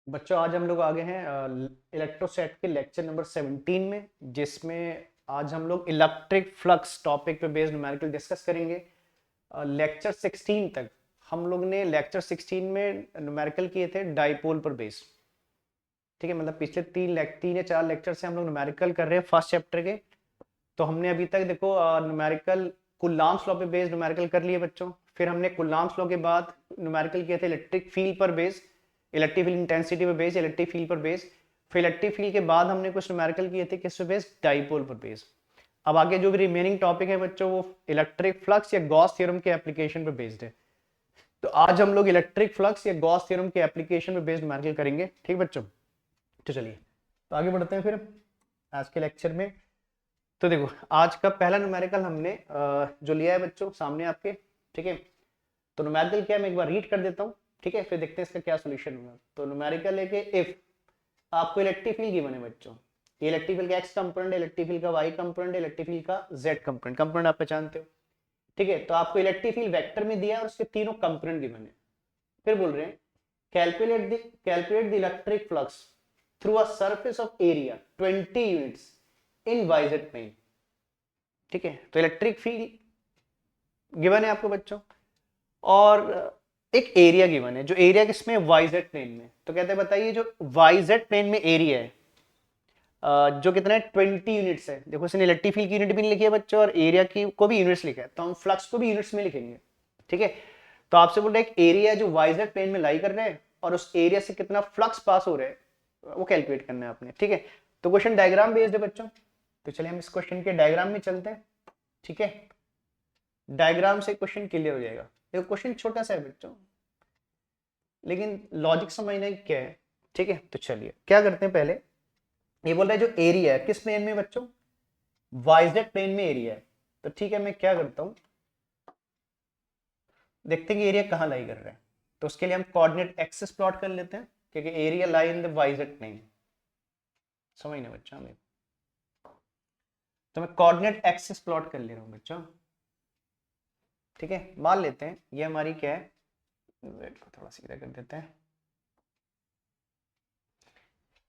बच्चों आज हम लोग आगे हैं इलेक्ट्रोसेट के लेक्चर नंबर 17 में, जिसमें आज हम लोग इलेक्ट्रिक फ्लक्स टॉपिक पे बेस्ड न्यूमेरिकल डिस्कस करेंगे। लेक्चर 16 तक हम लोग ने लेक्चर 16 में न्यूमेरिकल किए थे डाइपोल पर बेस्ड। ठीक है, मतलब पिछले तीन या चार लेक्चर से हम लोग न्यूमेरिकल कर रहे हैं फर्स्ट चैप्टर के। तो हमने अभी तक देखो न्यूमेरिकल कुल्लाम्स लॉ पे बेस्ड न्यूमेरिकल कर लिए बच्चों। फिर हमने कुल्लाम्स लॉ के बाद न्यूमेरिकल किए थे इलेक्ट्रिक फील्ड पर बेस्ड, इलेक्ट्रिक फील्ड इंटेंसिटी पर बेस्ड, इलेक्ट्रिक फील्ड पर बेस्ड। फिर इलेक्ट्रिक फील्ड के बाद हमने कुछ न्यूमेरिकल किए थे किस पे बेस्ड, डाइपोल पर बेस्ड। अब आगे जो भी रिमेनिंग टॉपिक है बच्चों वो इलेक्ट्रिक फ्लक्स या गॉस थ्योरम के एप्लीकेशन पर बेस्ड है। तो आज हम लोग इलेक्ट्रिक फ्लक्स या गॉस थ्योरम के एप्लीकेशन पर बेस्ड न्यूमेरिकल करेंगे। ठीक बच्चों, तो चलिए तो आगे बढ़ते हैं फिर आज के लेक्चर में। तो देखो आज का पहला न्यूमेरिकल हमने जो लिया है बच्चों सामने आपके। ठीक है, तो न्यूमेरिकल क्या है मैं एक बार रीड कर देता हूँ। ठीक है, फिर देखते हैं इसका क्या सोल्यूशन होगा। तो न्यूमेरिकल है कि इफ आपको इलेक्ट्रिक फील्ड गिवन है बच्चों, ये इलेक्ट्रिक फील्ड का एक्स कंपोनेंट है, इलेक्ट्रिक फील्ड का वाई कंपोनेंट है, इलेक्ट्रिक फील्ड का जेड कंपोनेंट। कंपोनेंट आप पहचानते हो। ठीक है, तो आपको इलेक्ट्रिक फील्ड वेक्टर में दिया है और उसके तीनों कंपोनेंट गिवन है। फिर बोल रहे हैं calculate the electric flux through a surface of area 20 units in YZ plane. ठीक है, तो इलेक्ट्रिक फील्ड गिवन है आपको बच्चों और एक एरिया गिवन है, जो एरिया किसमें, वाईजेड प्लेन में। तो कहते हैं बताइए जो वाईजेड प्लेन में एरिया है जो कितना है 20 यूनिट्स है। देखो इसने इलेक्ट्रिक फील्ड की यूनिट भी नहीं लिखी है बच्चों और एरिया की को भी यूनिट्स लिखा है, तो हम फ्लक्स को भी यूनिट्स में लिखेंगे। ठीक है, तो आपसे बोल रहे हैं एक एरिया जो वाईजेड प्लेन में लाई कर रहे हैं और उस एरिया से कितना फ्लक्स पास हो रहा है वो कैलकुलेट करना है आपने। ठीक है, तो क्वेश्चन डायग्राम बेस्ड है बच्चों। तो चलिए हम इस क्वेश्चन के डायग्राम में चलते हैं। ठीक है, डायग्राम से क्वेश्चन क्लियर हो जाएगा। देखो क्वेश्चन छोटा सा है बच्चों, लेकिन लॉजिक समझना है क्या है। ठीक है, तो चलिए क्या करते हैं पहले। ये बोल रहा है जो एरिया है किस प्लेन में बच्चों, वाईजेड प्लेन में एरिया है। तो ठीक है, मैं क्या करता हूं, देखते हैं कि एरिया कहां लाई कर रहा है। तो उसके लिए हम कोऑर्डिनेट एक्सिस प्लॉट कर लेते हैं, क्योंकि area lie in the YZ plane. समझ ना बच्चा हमें, तो मैं कोऑर्डिनेट एक्सिस प्लॉट कर ले रहा हूं बच्चों। ठीक है, मान लेते हैं ये हमारी क्या है, जेड को थोड़ा सीधा कर देते हैं।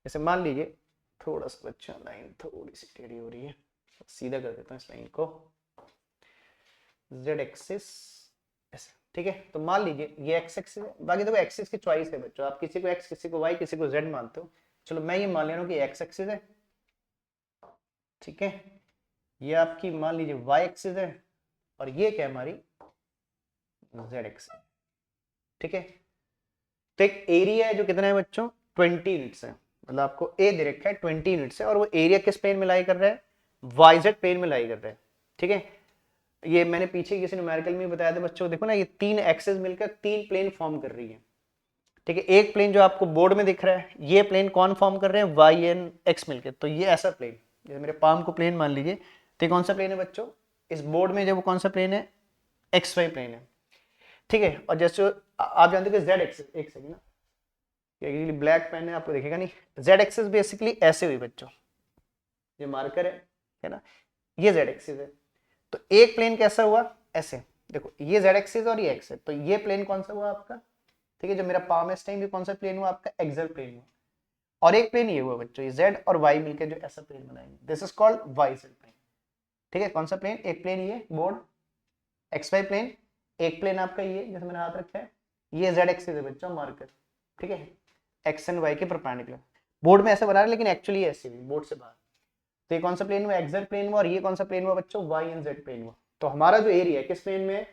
जैसे मान लीजिए थोड़ा सा बच्चा लाइन थोड़ी सी टेढ़ी हो रही है, सीधा कर देता हूँ इस लाइन को, जेड एक्सिस ऐसे। ठीक है, तो मान लीजिए ये एक्स एक्सिस है, बाकी देखो एक्सिस की चॉइस है बच्चों, आप किसी को एक्स किसी को वाई किसी को जेड मानते हो। चलो मैं ये मान ले रहा हूँ कि एक्स एक्सिस है। ठीक है, ये आपकी मान लीजिए वाई एक्सिस है और ये क्या है हमारी जेड एक्सिस। ठीक है, तो एक एरिया है जो कितना है बच्चों 20 यूनिट्स है, मतलब आपको ए दे रखा है 20 यूनिट्स है और वो एरिया किस प्लेन में लाई कर रहा है, वाईजेड प्लेन में लाई कर रहा है। ठीक है, ये मैंने पीछे किसी न्यूमेरिकल में बताया था बच्चों, देखो ना ये तीन एक्सेस मिलकर तीन प्लेन फॉर्म कर रही है। ठीक है, एक प्लेन जो आपको बोर्ड में दिख रहा है ये प्लेन कौन फॉर्म कर रहे हैं, वाई एन एक्स मिलकर। तो ये ऐसा प्लेन, जैसे मेरे पाम को प्लेन मान लीजिए, तो कौन सा प्लेन है बच्चों, इस बोर्ड में जब कौन सा प्लेन है, एक्स वाई प्लेन है। ठीक है, और जैसे आप जानते हो कि जेड एक्सिस, एक सेकंड ना, ब्लैक पेन है आपको दिखेगा नहीं, जेड एक्सिस बेसिकली ऐसे हुई बच्चों, ये मार्कर है ना, ये जेड एक्सिस है। तो एक प्लेन कैसा हुआ, ऐसे देखो ये जेड एक्सिस और ये एक्स है, तो ये प्लेन कौन सा हुआ आपका। ठीक है, जो मेरा पाम है इस टाइम, ये कौन सा प्लेन हुआ आपका, एक्सल प्लेन हुआ। और एक प्लेन ये हुआ बच्चों, ये जेड और वाई मिलकर जो ऐसा प्लेन बनाएंगे, this is called Y Z plane. ठीक है, कौन सा प्लेन, एक प्लेन ये बोर्ड एक्स वाई प्लेन, एक प्लेन आपका ये जैसे मैंने हाथ रखा है, ये जेड एक्सिस है बच्चों मार्कर। ठीक है, एक्स एंड वाई के परपेंडिकुलर, बोर्ड में ऐसे बना रहा है लेकिन एक्चुअली ऐसे भी बोर्ड से बाहर। तो ये कौन सा प्लेन हुआ, एक्सल प्लेन हुआ, और ये कौन सा प्लेन हुआ बच्चों, वाई एंड जेड प्लेन हुआ। तो हमारा जो एरिया है किस प्लेन में,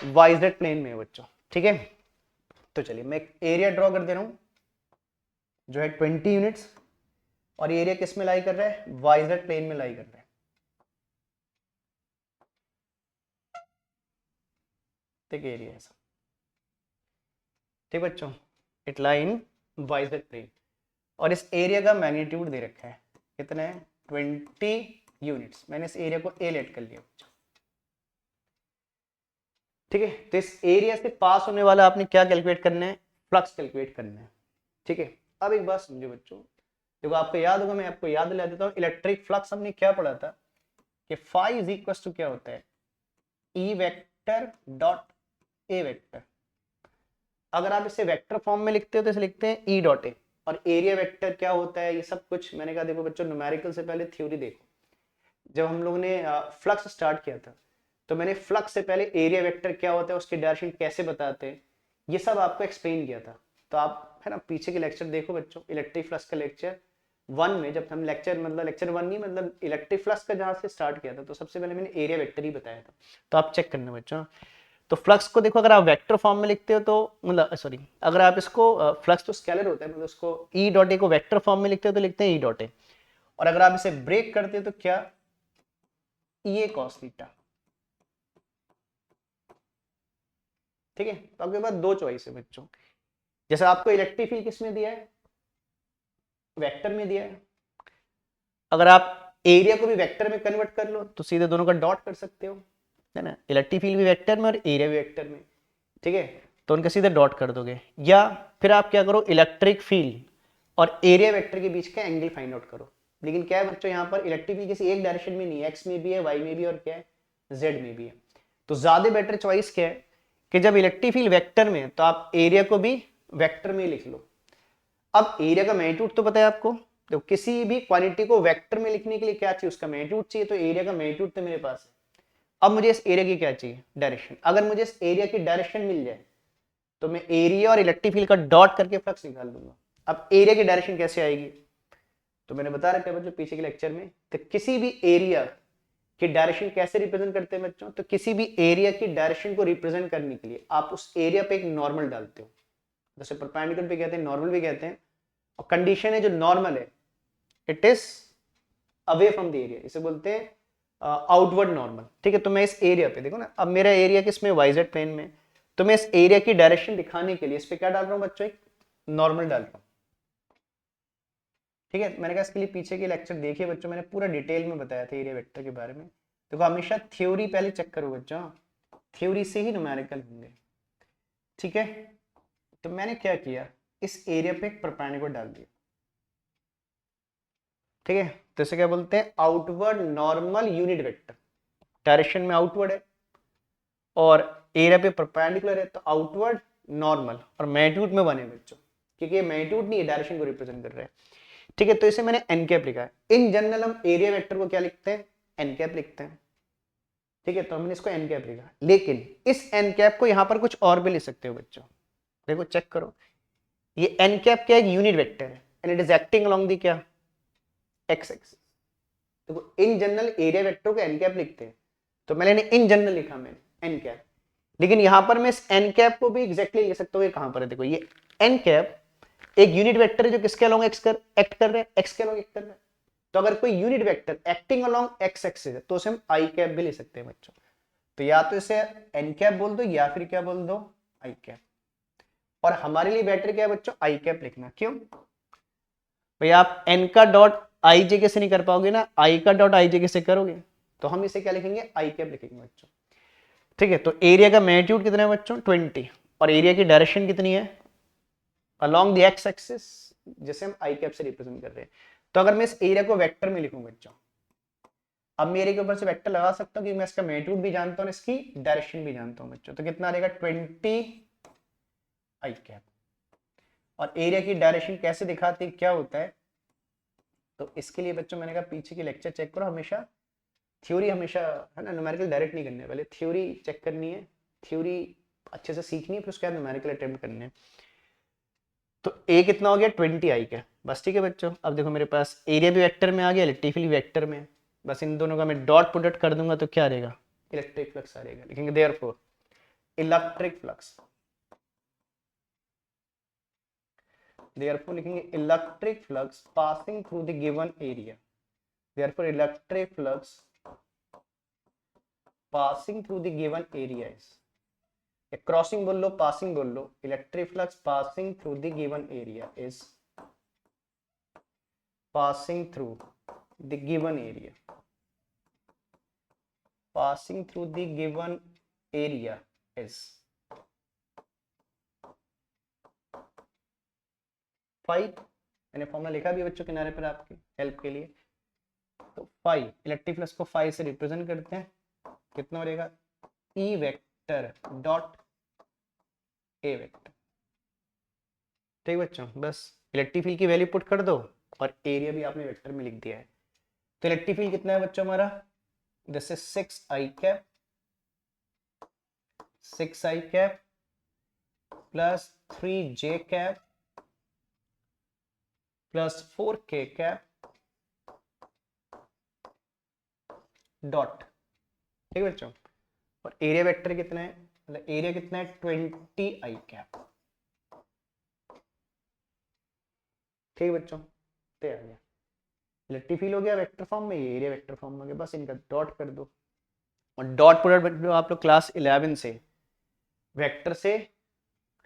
वाई जेड प्लेन में है बच्चों। ठीक है, तो चलिए मैं एक एरिया ड्रॉ कर दे रहा हूं जो है 20 यूनिट्स, और ये एरिया किस में लाई कर रहा है, वाई जेड प्लेन में लाई कर रहा है। ठीक एरिया ऐसा। ठीक बच्चों, it lies in Y Z plane, और इस एरिया का मैग्नीट्यूड दे रखा है कितना है, 20 यूनिट्स। मैंने इस एरिया को ए लेट कर लिया बच्चों। ठीक है, तो इस एरिया से पास होने वाला आपने क्या कैलकुलेट करना है, फ्लक्स कैलकुलेट करना है। ठीक है, अब एक बात समझो बच्चों, देखो आपको याद होगा, मैं आपको याद दिला देता हूँ, इलेक्ट्रिक फ्लक्स हमने क्या पढ़ा था कि फाई इज इक्वल टू क्या होता है, E vector dot A vector. अगर आप इसे वेक्टर फॉर्म में लिखते हो तो इसे लिखते हैं ई डॉट ए। और एरिया वेक्टर क्या होता है, ये सब कुछ मैंने कहा देखो बच्चों न्यूमेरिकल से पहले थ्योरी देखो। जब हम लोगों ने फ्लक्स स्टार्ट किया था तो मैंने फ्लक्स से पहले एरिया वेक्टर क्या होता है, उसकी डायरेक्शन कैसे बताते हैं, ये सब आपको एक्सप्लेन किया था। तो आप है ना पीछे के लेक्चर देखो बच्चों, इलेक्ट्रिक फ्लक्स का लेक्चर 1 में, जब हम लेक्चर मतलब लेक्चर 1 नहीं मतलब इलेक्ट्रिक फ्लक्स का जहां से स्टार्ट किया था तो सबसे पहले मैंने एरिया वेक्टर ही बताया था। तो आप चेक करना बच्चों। तो फ्लक्स को देखो, अगर आप वेक्टर फॉर्म में लिखते हो तो मतलब सॉरी, अगर आप इसको फ्लक्स तो स्केलर होता है, मतलब उसको ई डॉट ए को वेक्टर फॉर्म में लिखते हो तो लिखते हैं ई डॉट ए, और अगर आप इसे ब्रेक करते हो तो क्या, ई ए कॉस थीटा। ठीक है, तो आपके पास दो चॉइस है बच्चों। जैसे आपको इलेक्ट्रिक फील्ड किस में दिया है, वेक्टर में दिया है। अगर आप एरिया को भी वेक्टर में कन्वर्ट कर लो तो सीधे दोनों का डॉट कर सकते हो, है ना। इलेक्ट्रिक फील्ड भी वेक्टर में और एरिया भी वेक्टर में, ठीक है, तो उनके सीधे डॉट कर दोगे। या फिर आप क्या करो, इलेक्ट्रिक फील्ड और एरिया वेक्टर के बीच का एंगल फाइंड आउट करो। लेकिन क्या है बच्चों, यहाँ पर इलेक्ट्रिक फील्ड किसी एक डायरेक्शन में नहीं है, एक्स में भी है, वाई में भी, और क्या है, जेड में भी है। तो ज्यादा बेटर चॉइस क्या है कि जब इलेक्ट्रिक फील्ड वेक्टर में है तो आप एरिया को भी वेक्टर में लिख लो। अब एरिया का मैग्नीट्यूड तो पता है आपको, तो किसी भी क्वांटिटी को वेक्टर में लिखने के लिए क्या चाहिए, उसका मैग्नीट्यूड चाहिए। तो एरिया का मैग्नीट्यूड तो मेरे पास है। अब मुझे इस एरिया की क्या चाहिए, डायरेक्शन। अगर मुझे इस एरिया की डायरेक्शन मिल जाए तो मैं एरिया और इलेक्ट्रिक फील्ड का डॉट करके फ्लक्स निकाल लूंगा। अब एरिया की डायरेक्शन कैसे आएगी, तो मैंने बता रखा है बच्चों पीछे के लेक्चर में, तो किसी भी एरिया की डायरेक्शन कैसे रिप्रेजेंट करते हैं बच्चों, तो किसी भी एरिया की डायरेक्शन को रिप्रेजेंट करने के लिए आप उस एरिया पे एक नॉर्मल डालते हो, जैसे परपेंडिकुलर भी कहते हैं, नॉर्मल भी कहते हैं। और कंडीशन है जो नॉर्मल है, it is away from the area, इसे बोलते हैं आउटवर्ड नॉर्मल। ठीक है, तो मैं इस एरिया पे देखो ना, अब मेरा एरिया किसमें, वाईजेड प्लेन में, तो मैं इस एरिया की डायरेक्शन दिखाने के लिए इस पे क्या डाल रहा हूं बच्चों, एक नॉर्मल डाल रहा हूं। ठीक है, मैंने कहा इसके लिए पीछे के लेक्चर देखिए बच्चों, मैंने पूरा डिटेल में बताया था एरिया वेक्टर के बारे में। देखो हमेशा थ्योरी पहले चेक करो बच्चों, थ्योरी से ही न्यूमेरिकल होंगे। ठीक है, तो मैंने क्या किया, इस एरिया पे एक परपेंडिकुलर डाल दिया। ठीक है, तो इसे क्या बोलते हैं, outward normal unit vector. Direction में आउटवर्ड है और एरिया पे परपेंडिकुलर है, तो आउटवर्ड नॉर्मल, और मैग्नीट्यूड में बने बच्चों, क्योंकि ये मैग्नीट्यूड नहीं है, डायरेक्शन को रिप्रेजेंट कर रहे हैं। ठीक है, तो इसे मैंने एन कैप लिखा है। इन जनरल हम एरिया वेक्टर को क्या लिखते हैं, एन कैप लिखते हैं। ठीक है, तो हमने इसको एन कैप लिखा, लेकिन इस एन कैप को यहां पर कुछ और भी लिख सकते हो बच्चों। देखो चेक करो, ये एन कैप क्या है, यूनिट वेक्टर है, and it is acting along the क्या, एक्स एक्सिस। देखो इन जनरल एरिया वेक्टर को एन कैप लिखते हैं, तो मैंने इन जनरल लिखा, मैंने एन कैप। लेकिन यहां पर मैं इस एन कैप को भी एग्जैक्टली ले सकता हूं, ये कहां पर है, देखो ये एन कैप एक यूनिट वेक्टर है जो किसके अलोंग एक्ट कर रहे हैं, एक्स के अलोंग एक्ट कर रहे हैं। तो अगर कोई unit vector acting along x axis है तो उसे हम आई कैप भी ले सकते हैं बच्चों। तो या तो इसे एन कैप बोल दो या फिर क्या बोल दो, आई कैप। और हमारे लिए बेटर क्या है बच्चों, आई कैप लिखना। क्यों भाई, आप एन का डॉट आई जे के से नहीं कर पाओगे ना, आई का डॉट आई जे के से करोगे, तो हम इसे क्या लिखेंगे, आई कैप लिखेंगे बच्चों। ठीक है, तो एरिया का मैग्नीट्यूड कितना है बच्चों, 20, और एरिया की डायरेक्शन कितनी है, अलोंग द एक्स एक्सिस, जिसे हम आई कैप से रिप्रेजेंट कर रहे हैं। तो अगर मैं इस एरिया को वेक्टर में लिखूं बच्चों, अब मेरे के ऊपर से वेक्टर लगा सकता हूं कि मैं इसका मैग्नीट्यूड भी जानता हूं, इसकी डायरेक्शन भी जानता हूं बच्चों। तो कितना रहेगा, 20 आई कैप। और एरिया की डायरेक्शन कैसे दिखाती क्या होता है, तो इसके लिए बच्चों मैंने कहा पीछे की लेक्चर चेक करो हमेशा। थ्योरी हमेशा है ना, न्यूमेरिकल डायरेक्ट नहीं करने, पहले थ्योरी चेक करनी है, थ्योरी अच्छे से सीखनी है, फिर उसके बाद न्यूमेरिकल अटेम्प्ट करने हैं। तो ए कितना हो गया, 20 आई का, बस। ठीक है बच्चों, अब देखो मेरे पास एरिया भी वेक्टर में आ गया, इलेक्ट्रिक फील्ड वेक्टर में, बस इन दोनों का मैं डॉट प्रोडक्ट कर दूंगा तो क्या रहेगा, इलेक्ट्रिक फ्लक्स आ रहेगा। लिखेंगे देयरफॉर इलेक्ट्रिक फ्लक्स, देयरफॉर लिखेंगे electric flux passing through the given area, therefore electric flux passing through the given area is, crossing बोल लो, पासिंग बोल लो, electric flux passing through the given area is passing through the given area, passing through the given area is phi। मैंने formula लिखा भी बच्चों किनारे पर आपकी हेल्प के लिए। तो phi, इलेक्ट्रिक फ्लक्स को phi से रिप्रेजेंट करते हैं, कितना हो रहेगा, E vector dot A vector. ठीक बच्चों, बस इलेक्ट्रिक फील्ड की वैल्यू पुट कर दो और एरिया भी आपने वेक्टर में लिख दिया है। तो इलेक्ट्रिक फील्ड कितना है बच्चों हमारा, this is 6i cap, 6i cap plus 3j cap plus 4k cap dot, ठीक है बच्चों। और एरिया वेक्टर कितना है, मतलब एरिया कितना है 20i कैप, ठीक है बच्चों। तो आ गया इलेक्ट्रिक फील्ड हो गया वेक्टर फॉर्म में, ये एरिया वेक्टर फॉर्म में हो गया, बस इनका डॉट कर दो। और डॉट प्रोडक्ट आप लोग क्लास 11 से वेक्टर से,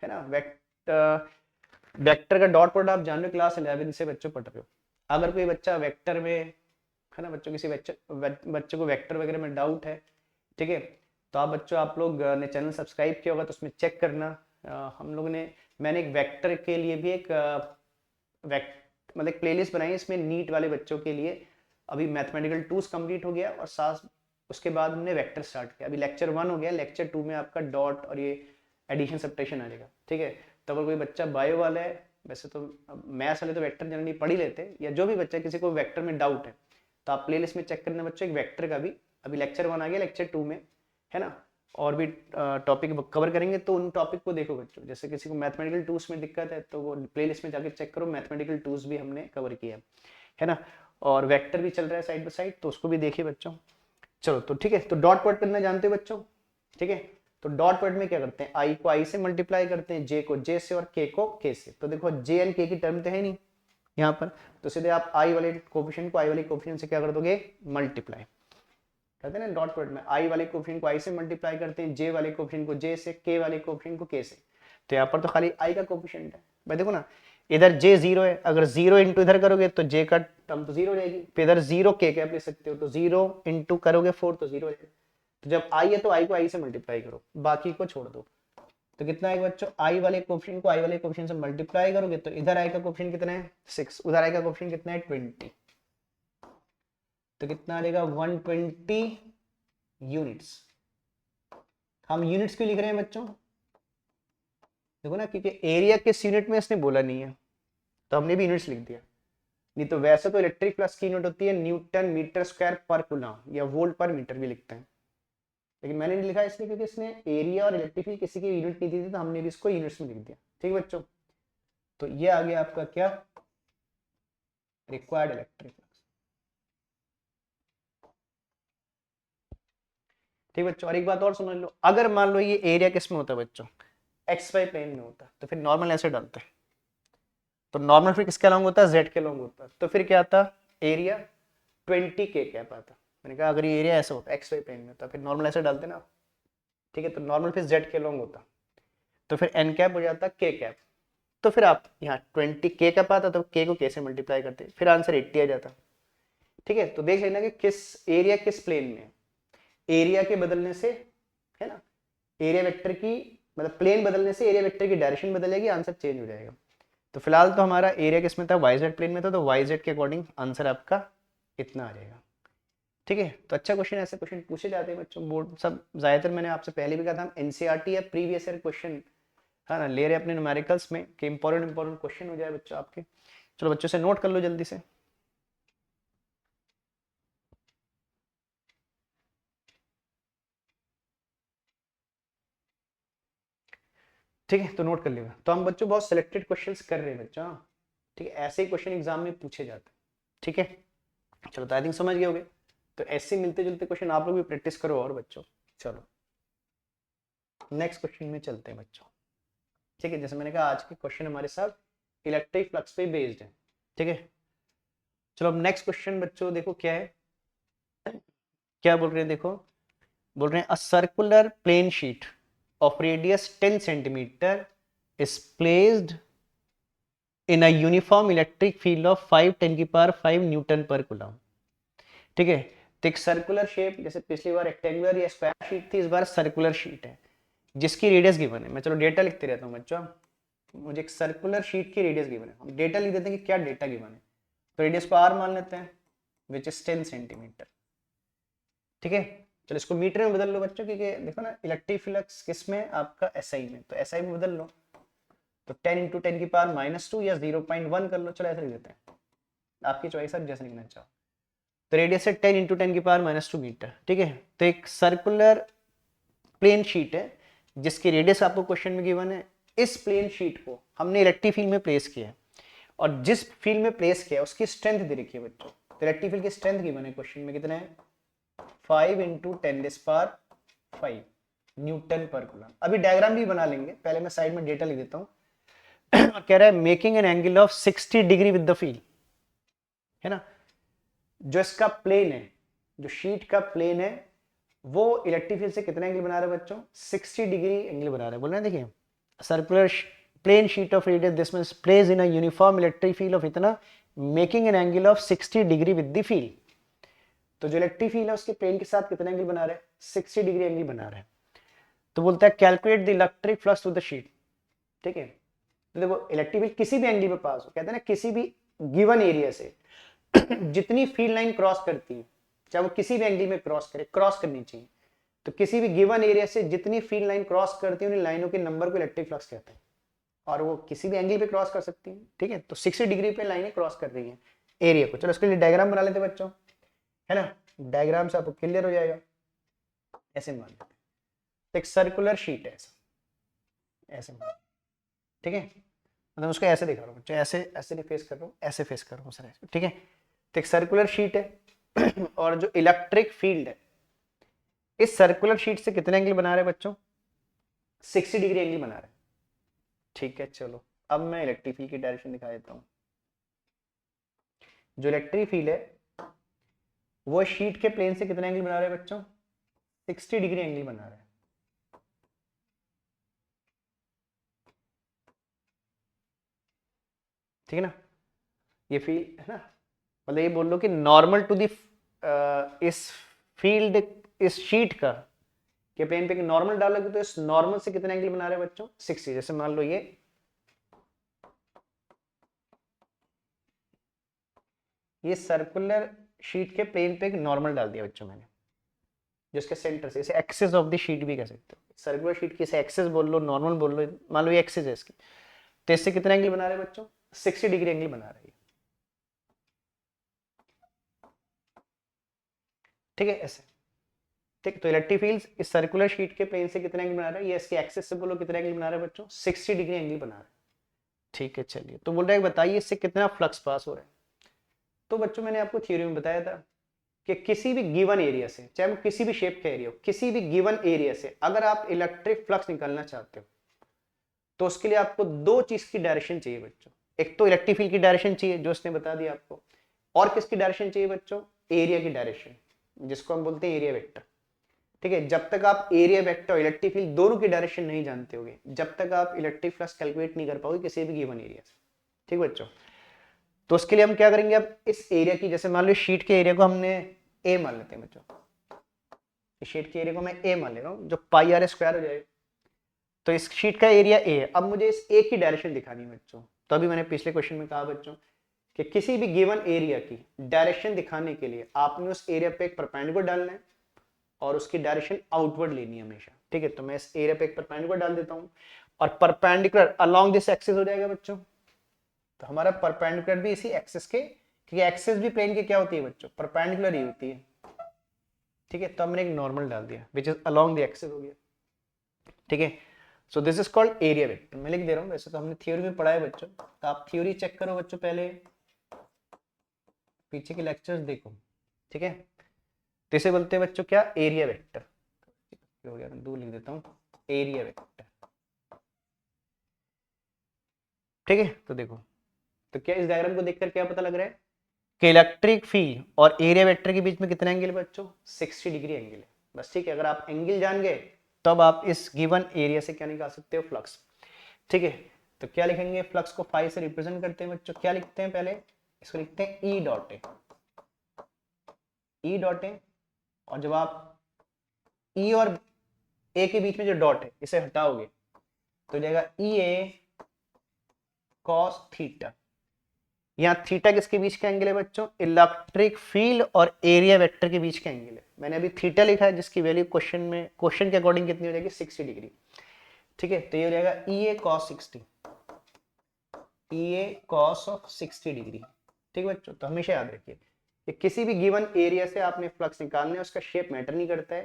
है ना, वेक्टर का डॉट प्रोडक्ट आप जान रहे हो, क्लास 11 से बच्चों पढ़ रहे हो। अगर कोई बच्चा वेक्टर में, है ना बच्चों, किसी बच्चे को वेक्टर वगैरह में डाउट है, ठीक है, तो आप बच्चों, आप लोग ने चैनल सब्सक्राइब किया होगा तो उसमें चेक करना। हम लोगों ने, मैंने एक वेक्टर के लिए भी एक मतलब एक प्लेलिस्ट बनाई है, इसमें नीट वाले बच्चों के लिए। अभी मैथमेटिकल टूल्स कंप्लीट हो गया और साथ उसके बाद हमने वेक्टर स्टार्ट किया। अभी लेक्चर 1 हो गया, लेक्चर 2 में आपका डॉट और ये एडिशन सब्ट्रैक्शन आ जाएगा, ठीक है। तो अगर कोई बच्चा बायो वाला है, वैसे तो मैथ्स वाले तो वेक्टर जनरली पढ़ ही लेते हैं, या जो भी बच्चा किसी को वेक्टर में डाउट है तो आप प्लेलिस्ट में चेक करना बच्चों, एक वेक्टर का भी अभी लेक्चर 1 आ गया, लेक्चर 2 में, है ना, और भी टॉपिक कवर करेंगे, तो उन टॉपिक को देखो बच्चों। जैसे किसी को मैथमेटिकल टूल्स में दिक्कत है तो वो प्लेलिस्ट में जाकर चेक करो, मैथमेटिकल टूल्स भी हमने कवर किया है ना। और वेक्टर भी चल रहा है साइड बाय साइड, तो उसको भी देखिए बच्चों। चलो तो ठीक है, तो डॉट प्रोडक्ट करना जानते हो बच्चों, ठीक है। तो डॉट प्रोडक्ट में क्या करते हैं, आई को आई से मल्टीप्लाई करते हैं, जे को जे से और के को के से। तो देखो जे एंड के की टर्म तो है नहीं यहाँ पर, तो सीधे आप आई वाले कोफिशिएंट को आई वाले कोफिशिएंट से क्या कर दोगे, मल्टीप्लाई करते हैं ना। डॉट प्रोडक्ट में आई वाले कोफिशिएंट को आई से मल्टीप्लाई करते हैं, जे वाले कोफिशिएंट को जे से, के वाले कोफिशिएंट को के से। तो यहाँ पर तो खाली आई का कोफिशिएंट है भाई, देखो ना, इधर जे 0 है, अगर 0 इंटू इधर करोगे तो जे का टर्म तो 0 हो जाएगी, फिर इधर 0 के कैप ले सकते हो, तो 0 इंटू करोगे 4 तो 0 हो जाएगा। तो जब आई है तो आई को आई से मल्टीप्लाई करो, बाकी को छोड़ दो। तो कितना आएगा बच्चों, आई वाले कोफिशिएंट को आई वाले कोफिशिएंट से मल्टीप्लाई करोगे तो इधर आई का कोफिशिएंट कितना है 6, उधर आई का कोफिशिएंट कितना है 20, तो कितना आ जाएगा 120 यूनिट्स। हम यूनिट्स क्यों लिख रहे हैं बच्चों, देखो ना, क्योंकि एरिया किस यूनिट में इसने बोला नहीं है, तो हमने भी यूनिट्स लिख दिया। नहीं तो वैसे तो इलेक्ट्रिक फ्लक्स की यूनिट होती है न्यूटन मीटर स्क्वायर पर कूलम, या वोल्ट पर मीटर भी लिखते हैं, लेकिन मैंने नहीं लिखा इसलिए क्योंकि इसने एरिया और इलेक्ट्रिक फील्ड किसी की यूनिट नहीं दी थी, तो हमने भी इसको यूनिट्स में लिख दिया, ठीक है बच्चों। तो ये आ गया आपका क्या, रिक्वायर्ड इलेक्ट्रिक फ्लक्स, ठीक है बच्चों। और एक बात और समझ लो, अगर मान लो ये एरिया किस में होता है बच्चों, एक्स वाई प्लेन में होता है, तो फिर नॉर्मल ऐसे डालते हैं, तो नॉर्मल फिर किसके अलॉन्ग होता है, जेड के अलॉन्ग होता है, तो फिर क्या आता, एरिया 20 के कैप आता। मैंने कहा अगर ये एरिया ऐसा होता है एक्स वाई प्लेन में, तो फिर नॉर्मल ऐसे डालते ना, ठीक है। तो नॉर्मल फिर जेड के अलॉन्ग होता, तो फिर एन कैप हो जाता के कैप। तो फिर आप यहाँ 20 के कैप आता, तो के को के से मल्टीप्लाई करते, फिर आंसर 80 आ जाता, ठीक है। तो देख लेना कि किस एरिया किस प्लेन में, एरिया के बदलने से, है ना, एरिया वेक्टर की, मतलब प्लेन बदलने से एरिया वेक्टर की डायरेक्शन बदलेगी, आंसर चेंज हो जाएगा। तो फिलहाल तो हमारा एरिया किस में था, वाईजेड प्लेन में था, तो वाईजेड के अकॉर्डिंग आंसर आपका इतना आ जाएगा, ठीक है। तो अच्छा क्वेश्चन, ऐसे क्वेश्चन पूछे जाते हैं बच्चों, बोर्ड सब ज्यादातर, मैंने आपसे पहले भी कहा था, हम एनसीईआरटी या प्रीवियस ईयर क्वेश्चन, है ना, ले रहे अपने न्यूमेरिकल्स में कि इंपॉर्टेंट क्वेश्चन हो जाए बच्चों आपके। चलो बच्चों से नोट कर लो जल्दी से। ठीक है, तो नोट कर लेगा। तो हम बच्चों बहुत सिलेक्टेड क्वेश्चंस कर रहे हैं बच्चों, हाँ? ठीक है, ऐसे ही क्वेश्चन एग्जाम में पूछे जाते हैं, ठीक है। चलो तो आई थिंक समझ गए होगे। तो ऐसे मिलते जुलते क्वेश्चन आप लोग भी प्रैक्टिस करो और बच्चों। चलो नेक्स्ट क्वेश्चन में चलते हैं बच्चों, ठीक है। जैसे मैंने कहा आज के क्वेश्चन हमारे साथ इलेक्ट्रिक फ्लक्स पे बेस्ड है, ठीक है। चलो अब नेक्स्ट क्वेश्चन बच्चों देखो क्या है, क्या बोल रहे हैं, देखो बोल रहे हैं a circular plane sheet of radius 10 centimeter is placed in a uniform electric field of 5 10 की पावर 5 न्यूटन पर कूलम, ठीक है। तो एक सर्कुलर शेप, जैसे पिछली बार रेक्टेंगुलर या स्क्वायर शीट थी, इस बार सर्कुलर शीट है जिसकी रेडियस गिवन है। मैं चलो डेटा लिखते रहता हूँ बच्चों, मुझे एक सर्कुलर शीट की रेडियस गिवन है, हम डेटा लिख देते हैं कि क्या डेटा गिवन है। तो रेडियस को आर मान लेते हैं, विच इज 10 सेंटीमीटर, ठीक है। चलो इसको मीटर में बदल लो बच्चों, क्योंकि देखो ना इलेक्ट्रिक फ्लक्स किस में आपका एसआई में, तो एसआई में बदल लो। तो 10 इंटू 10 की पावर -2 या 0.1 कर लो, चलो ऐसे लिख देते हैं, आपकी चॉइस आप जैसे लिखना चाहो। तो रेडियस है 10 इंटू 10 की पावर -2 मीटर, ठीक है। तो एक सर्कुलर प्लेन शीट है जिसकी रेडियस आपको क्वेश्चन में गिवन है। इस प्लेन शीट को हमने इलेक्ट्रिक फील्ड में प्लेस किया है, और जिस फील्ड में प्लेस किया उसकी स्ट्रेंथ दे रखी है बच्चों। तो इलेक्ट्रिक फील्ड की स्ट्रेंथ गिवन है क्वेश्चन में, कितना है 5 इंटू 10⁵ न्यूटन पर कूलम। अभी डायग्राम भी बना लेंगे, पहले मैं साइड में डेटा लिख देता हूं। कह रहा है making an angle of 60 degree with the field, है ना। जो इसका प्लेन है, जो शीट का प्लेन है, वो इलेक्ट्रिक फील्ड से कितना एंगल बना रहा है बच्चों, 60 डिग्री एंगल बना रहा है। बोल रहे हैं देखिए, circular plane sheet of radius this means place in a uniform electric field of इतना making an angle of 60 degree with the field. तो जो इलेक्ट्रिक फील्ड है उसके प्लेन के साथ कितना एंगल बना रहा है, 60 डिग्री एंगल बना रहा है। तो बोलता है calculate the electric flux through the sheet, ठीक है। तो देखो इलेक्ट्रिक फील्ड किसी भी एंगल पे पास हो, कहते हैं ना किसी भी गिवन एरिया से जितनी फील्ड लाइन क्रॉस करती है, चाहे वो किसी भी एंगल में क्रॉस करे, क्रॉस करनी चाहिए। तो किसी भी गिवन एरिया से जितनी फील्ड लाइन क्रॉस करती है उन लाइनों के नंबर को इलेक्ट्रिक फ्लक्स कहते हैं, और वो किसी भी एंगल पे क्रॉस कर सकती है, ठीक है। तो 60 डिग्री पे लाइनें क्रॉस कर रही हैं एरिया को। चलो इसके लिए डायग्राम बना लेते बच्चों, है ना। डायग्राम से आपको क्लियर हो जाएगा। ऐसे मान लेते हैं, एक सर्कुलर शीट है ऐसे मान, ठीक है। मतलब उसको ऐसे दिखा रहा हूँ बच्चों, ऐसे ऐसे नहीं फेस कर रहा हूँ, ऐसे फेस कर रहा हूँ सर, ठीक है। तो एक सर्कुलर शीट है और जो इलेक्ट्रिक फील्ड है इस सर्कुलर शीट से कितने एंगल बना रहे हैं बच्चों, 60 डिग्री एंगल बना रहे हैं, ठीक है। चलो अब मैं इलेक्ट्रिक फील्ड की डायरेक्शन दिखा देता हूँ। जो इलेक्ट्रिक फील्ड है वो शीट के प्लेन से कितने एंगल बना रहे हैं बच्चों, 60 डिग्री एंगल बना रहे हैं, ठीक है ना। ये फील्ड है ना, मतलब ये बोल लो कि नॉर्मल टू दी इस फील्ड, इस शीट का के प्लेन पे नॉर्मल डालोगे तो इस नॉर्मल से कितने एंगल बना रहे हैं बच्चों, 60। जैसे मान लो ये सर्कुलर शीट के प्लेन पे एक नॉर्मल डाल दिया बच्चों मैंने, जिसके सेंटर से, इसे एक्सिस ऑफ द शीट भी कह सकते हो। सर्कुलर शीट की इसे एक्सिस बोल लो, नॉर्मल बोल लो, मान लो ये एक्सिस है इसकी। तो इससे कितना एंगल बना रहे हैं बच्चों, 60 डिग्री एंगल बना रही है, ठीक है ऐसे, ठीक। तो इलेक्ट्रिक फील्ड इस सर्कुलर शीट के प्लेन से कितना एंगल बना रहा है, ये इसके एक्सिस से बोलो कितना एंगल बना रहा है बच्चों, 60 डिग्री एंगल बना रहा है, ठीक है। चलिए तो बोल रहा है बताइए इससे कितना फ्लक्स पास हो रहा है। तो बच्चों मैंने आपको थ्योरी में बताया था कि किसी भी गिवन एरिया से, चाहे वो किसी भी शेप का एरिया हो, किसी भी गिवन एरिया से अगर आप इलेक्ट्रिक फ्लक्स निकालना चाहते हो तो उसके लिए आपको दो चीज की डायरेक्शन चाहिए बच्चों। एक तो इलेक्ट्रिक फील्ड की डायरेक्शन चाहिए जो उसने बता दिया आपको, और किसकी डायरेक्शन चाहिए बच्चों, एरिया की डायरेक्शन, जिसको हम बोलते हैं एरिया वेक्टर, ठीक है। जब तक आप एरिया वेक्टर और इलेक्ट्रिक फील्ड दोनों की डायरेक्शन नहीं जानते होगे, जब तक आप इलेक्ट्रिक फ्लक्स कैलकुलेट नहीं कर पाओगे किसी भी गिवन एरिया से, ठीक बच्चों। तो उसके लिए हम क्या करेंगे, अब इस एरिया की, जैसे मान लो शीट के एरिया को हमने ए मान लेते हैं बच्चों, इस शीट के एरिया को मैं ए मान ले रहा हूँ, जो पाई आर स्क्वायर हो जाएगा। तो इस शीट का एरिया ए है। अब मुझे इस ए की डायरेक्शन दिखानी है बच्चों। तो अभी मैंने पिछले क्वेश्चन में कहा बच्चों कि किसी भी गिवन एरिया की डायरेक्शन दिखाने के लिए आपने उस एरिया पे एक परपेंडिकुलर डालना है और उसकी डायरेक्शन आउटवर्ड लेनी है हमेशा, ठीक है। तो मैं इस एरिया पे एक परपेंडिकुलर डाल देता हूँ और परपेंडिकुलर अलोंग दिस एक्सिस हो जाएगा बच्चों। तो हमारा परपेंडिकुलर भी इसी एक्सिस के, क्योंकि एक्सिस भी प्लेन की क्या होती है बच्चों, परपेंडिकुलर ही होती है, ठीक है। तो हमने एक नॉर्मल डाल दिया which is along the axis हो गया, ठीक है। So this is called area vector. मैं लिख दे रहा हूँ, वैसे तो हमने थ्योरी में पढ़ा है बच्चों, तो आप थ्योरी चेक करो बच्चों, पहले पीछे के लेक्चर्स देखो, ठीक है। तो इसे बोलते हैं बच्चों क्या, एरिया वेक्टर हो गया, मैं दूर लिख देता हूँ, एरिया वेक्टर, ठीक है। तो देखो, तो क्या इस डायग्राम को देखकर क्या पता लग रहा है कि इलेक्ट्रिक फील्ड और एरिया वेक्टर के बीच में कितना एंगल है बच्चों, 60 डिग्री एंगल है, बस, ठीक है। अगर आप एंगल जान गए तब आप इस गिवन एरिया से क्या निकाल सकते हो, फ्लक्स, ठीक है। तो क्या लिखेंगे, फ्लक्स को फाई से रिप्रेजेंट करते हैं बच्चों, क्या लिखते हैं पहले, इसको लिखते हैं E dot A, E dot A. और जब आप ई और ए के बीच में जो डॉट है इसे हटाओगे तो जाएगा ई ए कॉस थीटा। यहाँ थीटा किसके बीच का एंगल है बच्चों, इलेक्ट्रिक फील्ड और एरिया वेक्टर के बीच का एंगल है। मैंने अभी थीटा लिखा है जिसकी वैल्यू क्वेश्चन के अकॉर्डिंग कितनी हो जाएगी, 60 डिग्री, ठीक है। तो ये हो जाएगा E A cos 60, E A cos of 60 degree. ठीक है बच्चों, तो हमेशा याद रखिए कि किसी भी गिवन एरिया से आपने फ्लक्स निकालना है, उसका शेप मैटर नहीं करता है,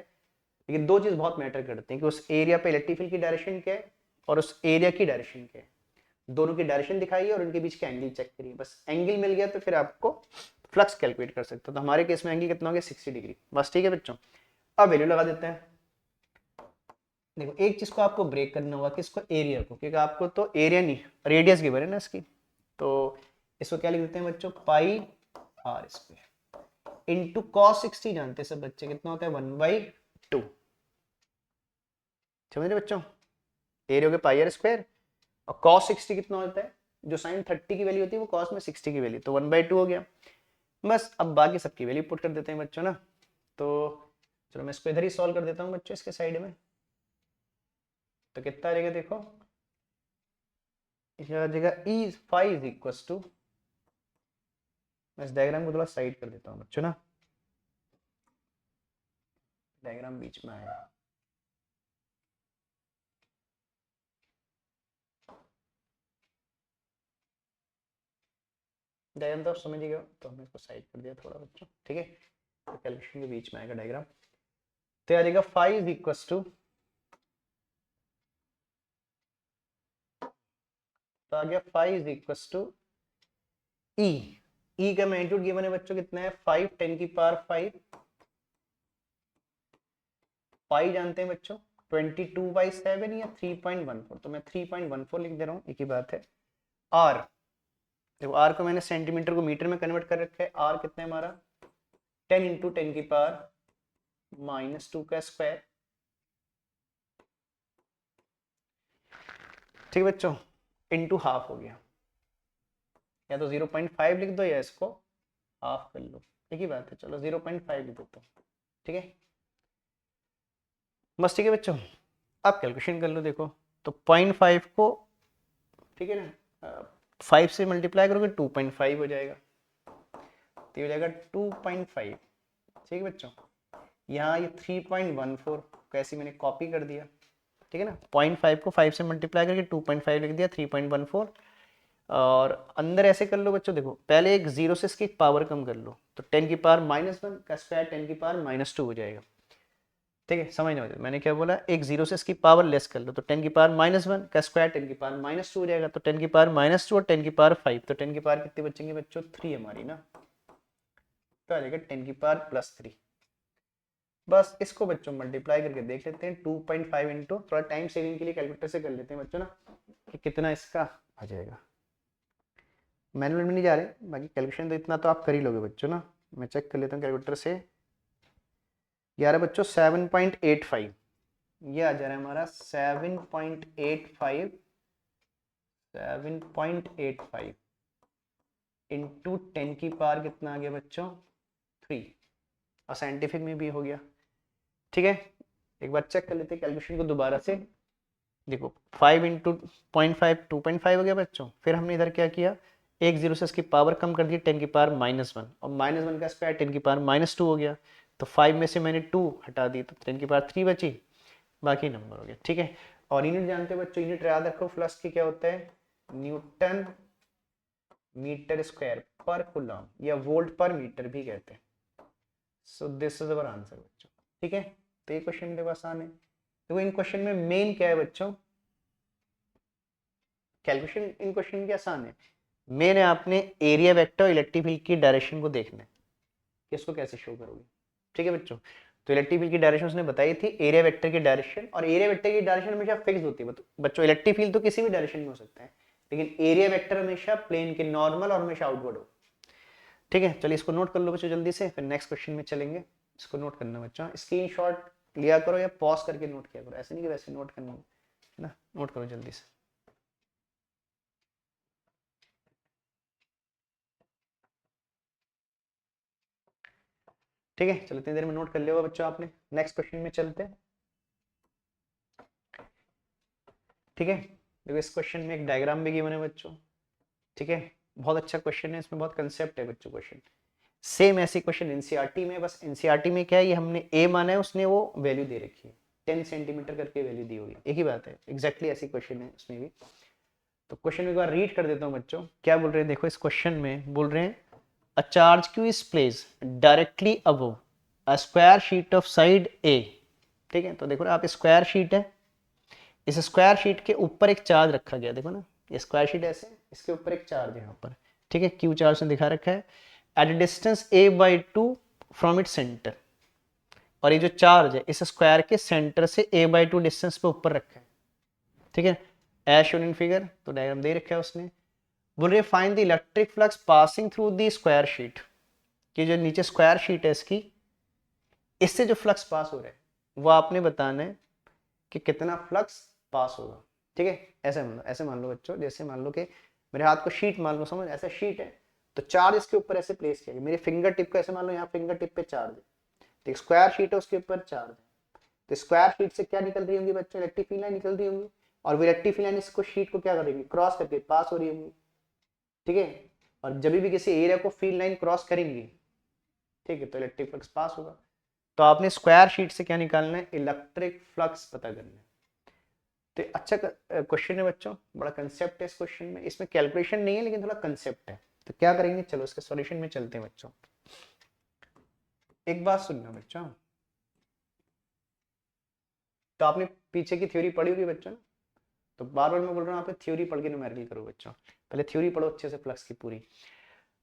लेकिन दो चीज बहुत मैटर करती हैं कि उस एरिया पे इलेक्ट्रिक फील्ड की डायरेक्शन क्या है और उस एरिया की डायरेक्शन क्या है। दोनों की डायरेक्शन दिखाइए और उनके बीच का एंगल चेक करिए, बस एंगल मिल गया तो फिर आपको फ्लक्स कैलकुलेट कर सकते हो। तो हमारे केस में एंगल कितना हो गया 60 डिग्री, बस ठीक है बच्चों। अब वैल्यू लगा देते हैं। देखो एक चीज को आपको ब्रेक करना होगा, किसको, एरिया को, क्योंकि आपको तो एरिया नहीं रेडियस गिवन है ना इसकी, तो इसको क्या लिख देते हैं बच्चों, पाई आर स्क्वायर इंटू कॉस 60 जानते हैं सब बच्चे, कितना होता है 1/2। समझ रहे बच्चों, एरिया के पाई आर स्क्वायर और कॉस 60 कितना होता है, जो साइन 30 की वैल्यू होती है वो कॉस में 60 की वैल्यू, तो 1/2 हो गया। बस अब बाकी सबकी वैल्यू पुट कर देते हैं बच्चों ना। तो चलो मैं इसको इधर ही सॉल्व कर देता हूँ बच्चों, इसके साइड में। तो कितना आ जाएगा देखो, आ जाएगा ई फाइव इज इक्वल टू, मैं इस डायग्राम को थोड़ा साइड कर देता हूँ बच्चों ना, डायग्राम बीच में आएगा। डायग्राम तो आप समझ गए हो, तो हमने इसको साइड कर दिया थोड़ा बच्चों, ठीक है। तो कैलकुलेशन के बीच में आएगा डायग्राम, तो आ जाएगा फाइव इज इक्वल टू, तो आ गया फाइव इज इक्वल टू ई, ई का मैग्नीट्यूड गिवन है बच्चों कितना है 5 10 की पावर 5, पाई जानते हैं बच्चों 22/7 या 3.14, तो मैं 3.14 लिख दे रहा हूँ, एक ही बात है। आर, देखो आर को मैंने सेंटीमीटर को मीटर में कन्वर्ट कर रखा है, आर कितना है हमारा 10 इंटू 10 की पावर -2 का स्क्वायर। ठीक है बच्चों, इंटू हाफ हो गया, या तो 0.5 लिख दो या इसको हाफ कर लो, एक ही बात है, चलो 0.5 लिख देता हूँ, ठीक है बस। ठीक है बच्चों, आप कैलकुलेशन कर लो, देखो तो 0.5 को, ठीक है ना, 5 से मल्टीप्लाई करोगे 2.5 हो जाएगा, तो ये हो जाएगा 2.5। ठीक है बच्चों, यहाँ ये 3.14 कैसे मैंने कॉपी कर दिया, ठीक है ना, 0.5 को 5 से मल्टीप्लाई करके 2.5 लिख दिया, 3.14। और अंदर ऐसे कर लो बच्चों, देखो पहले एक जीरो से इसकी पावर कम कर लो, तो 10 की पावर -1 का स्क्वायर 10 की पावर -2 हो जाएगा। ठीक है, समझ नहीं, मैंने क्या बोला, एक जीरो से इसकी पावर लेस कर लो, तो 10 की पावर -1 का स्क्वायर 10 की पावर -2 हो जाएगा, तो 10 की पावर -2 और 10 की पावर 5, तो 10 की पावर कितनी बचेंगे बच्चों 3 हमारी ना, तो आ जाएगा 10 की पावर +3। बस इसको बच्चों मल्टीप्लाई करके देख लेते हैं 2.5 इंटू, थोड़ा टाइम सेविंग के लिए कैलकुलेटर से कर लेते हैं बच्चों ना, कि कितना इसका आ जाएगा। मैनुअल में नहीं जा रहे, बाकी कैलकुलेशन तो इतना तो आप कर ही लोगे बच्चों ना, मैं चेक कर लेता हूँ कैलकुलेटर से। 11 बच्चों 7.85, ये आ जा रहा है हमारा 7.85, 7.85 इंटू 10 की पावर कितना आ गया बच्चों 3, और साइंटिफिक में भी हो गया। ठीक है, एक बार चेक कर लेते हैं कैलकुलेशन को दोबारा से। देखो 5 इंटू 0.5 2.5 हो गया बच्चों, फिर हमने इधर क्या किया, एक जीरो से इसकी पावर कम कर दी 10 की पावर -1, और -1 का स्क्वायर 10 की पावर -2 हो गया, तो 5 में से मैंने 2 हटा दी तो 10 की पावर 3 बची, बाकी नंबर हो गया। ठीक है, और यूनिट जानते हो बच्चों, यूनिट याद रखो फ्लक्स की क्या होता है, न्यूटन मीटर स्क्वायर पर कूलम, या वोल्ट पर मीटर भी कहते हैं। So this is our answer बच्चों। ठीक है, तो ये क्वेश्चन देखो आसान है। देखो इन क्वेश्चन में मेन क्या है बच्चों, कैलकुलेशन इन क्वेश्चन की आसान है, मेन है आपने एरिया वेक्टर और इलेक्ट्रिक फील्ड की डायरेक्शन को देखना है कि इसको कैसे शो करोगे। ठीक है बच्चों, तो इलेक्ट्रिक फील्ड की डायरेक्शन उसने बताई थी, एरिया वेक्टर की डायरेक्शन, और एरिया वेक्टर की डायरेक्शन हमेशा फिक्स होती है बच्चों, इलेक्ट्रिक फील्ड तो किसी भी डायरेक्शन में हो सकता है, लेकिन एरिया वेक्टर हमेशा प्लेन के नॉर्मल और हमेशा आउटवर्ड हो। ठीक है, चलिए इसको नोट कर लो बच्चों जल्दी से, फिर नेक्स्ट क्वेश्चन में चलेंगे। इसको नोट करना बच्चों, स्क्रीनशॉट लिया करो या पॉज करके नोट किया करो, ऐसे नहीं कि वैसे नोट करना है ना, नोट करो जल्दी से। ठीक है, चलो इतनी देर में नोट कर लिया होगा बच्चों आपने, नेक्स्ट क्वेश्चन में चलते हैं। ठीक है, देखो इस क्वेश्चन में एक डायग्राम भी गिवन है बच्चों। ठीक है, बहुत अच्छा क्वेश्चन है, इसमें बहुत कंसेप्ट है बच्चों क्वेश्चन, सेम ऐसे क्वेश्चन एनसीईआरटी में, बस एनसीईआरटी में क्या है, ये हमने ए माना है, उसने वो वैल्यू दे रखी है 10 सेंटीमीटर करके वैल्यू दी हुई, एक ही बात है, एग्जैक्टली ऐसी क्वेश्चन है उसमें भी। तो क्वेश्चन एक बार रीड कर देता हूँ बच्चों, क्या बोल रहे हैं देखो। इस क्वेश्चन में बोल रहे हैं a charge Q is placed directly above a square sheet of side A. ठीक है, तो देखो ना आप, स्क्वायर शीट है, इस स्क्वायर शीट के ऊपर एक चार्ज रखा गया, देखो ना ये स्क्वायर शीट ऐसे, इसके ऊपर एक चार्ज है यहाँ पर। ठीक है, क्यू चार्ज ने दिखा रखा है at a distance a/2 from it centre. और ये जो चार्ज है इस स्क्वायर के सेंटर से a/2 डिस्टेंस पे ऊपर रखा है। ठीक है, एज शोन इन फिगर, तो डायग्राम दे रखा है उसने। बोल रहे find the electric flux passing through the square sheet, कि जो नीचे स्क्वायर शीट है इसकी, इससे जो फ्लक्स पास हो रहा है वो आपने बताना है कि कितना फ्लक्स पास होगा। ठीक है, ऐसे मान लो बच्चों, जैसे मान लो कि मेरे हाथ को शीट मान लो, समझ, ऐसा शीट है, तो चार्ज इसके ऊपर ऐसे प्लेस किया गया, मेरे फिंगर टिप को ऐसे मान लो, यहाँ फिंगर टिप पे चार्ज है, तो स्क्वायर शीट है उसके ऊपर चार्ज है, तो स्क्वायर शीट से क्या निकल रही होंगी बच्चों, इलेक्ट्रिक फील्ड लाइन निकल रही होंगी, और वो इलेक्ट्रिक फील्ड लाइन इसको शीट को क्या करेंगे, क्रॉस करके पास हो रही होंगी। ठीक है, और जब भी किसी एरिया को फील्ड लाइन क्रॉस करेंगी, ठीक है, तो इलेक्ट्रिक फ्लक्स पास होगा। तो आपने स्क्वायर शीट से क्या निकालना है, इलेक्ट्रिक फ्लक्स पता करना है। तो अच्छा क्वेश्चन है बच्चों, बड़ा कंसेप्ट है इस क्वेश्चन में, इसमें कैलकुलेशन नहीं है लेकिन थोड़ा कंसेप्ट है। तो क्या करेंगे, चलो इसके सॉल्यूशन में चलते हैं बच्चों। एक बात सुनना बच्चों, तो आपने पीछे की थ्योरी पढ़ी होगी बच्चों ना, तो बार बार मैं बोल रहा हूँ आप थ्योरी पढ़ के न्यूमेरिकल करो बच्चों, पहले थ्योरी पढ़ो अच्छे से फ्लक्स की पूरी।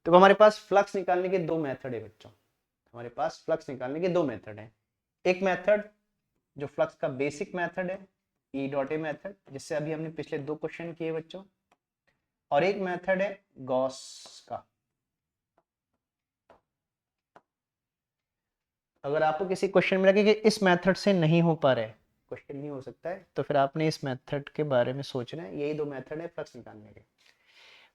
तो हमारे पास फ्लक्स निकालने के दो मेथड है बच्चों, हमारे पास फ्लक्स निकालने के दो मेथड है। एक मेथड जो फ्लक्स का बेसिक मेथड है, ई डॉट ए मेथड, जिससे अभी हमने पिछले दो क्वेश्चन किए बच्चों, और एक मेथड है गॉस का। अगर आपको किसी क्वेश्चन में लगे कि इस मेथड से नहीं हो पा रहा है, क्वेश्चन नहीं हो सकता है, तो फिर आपने इस मेथड के बारे में सोचना है। यही दो मेथड है फ्लक्स निकालने के।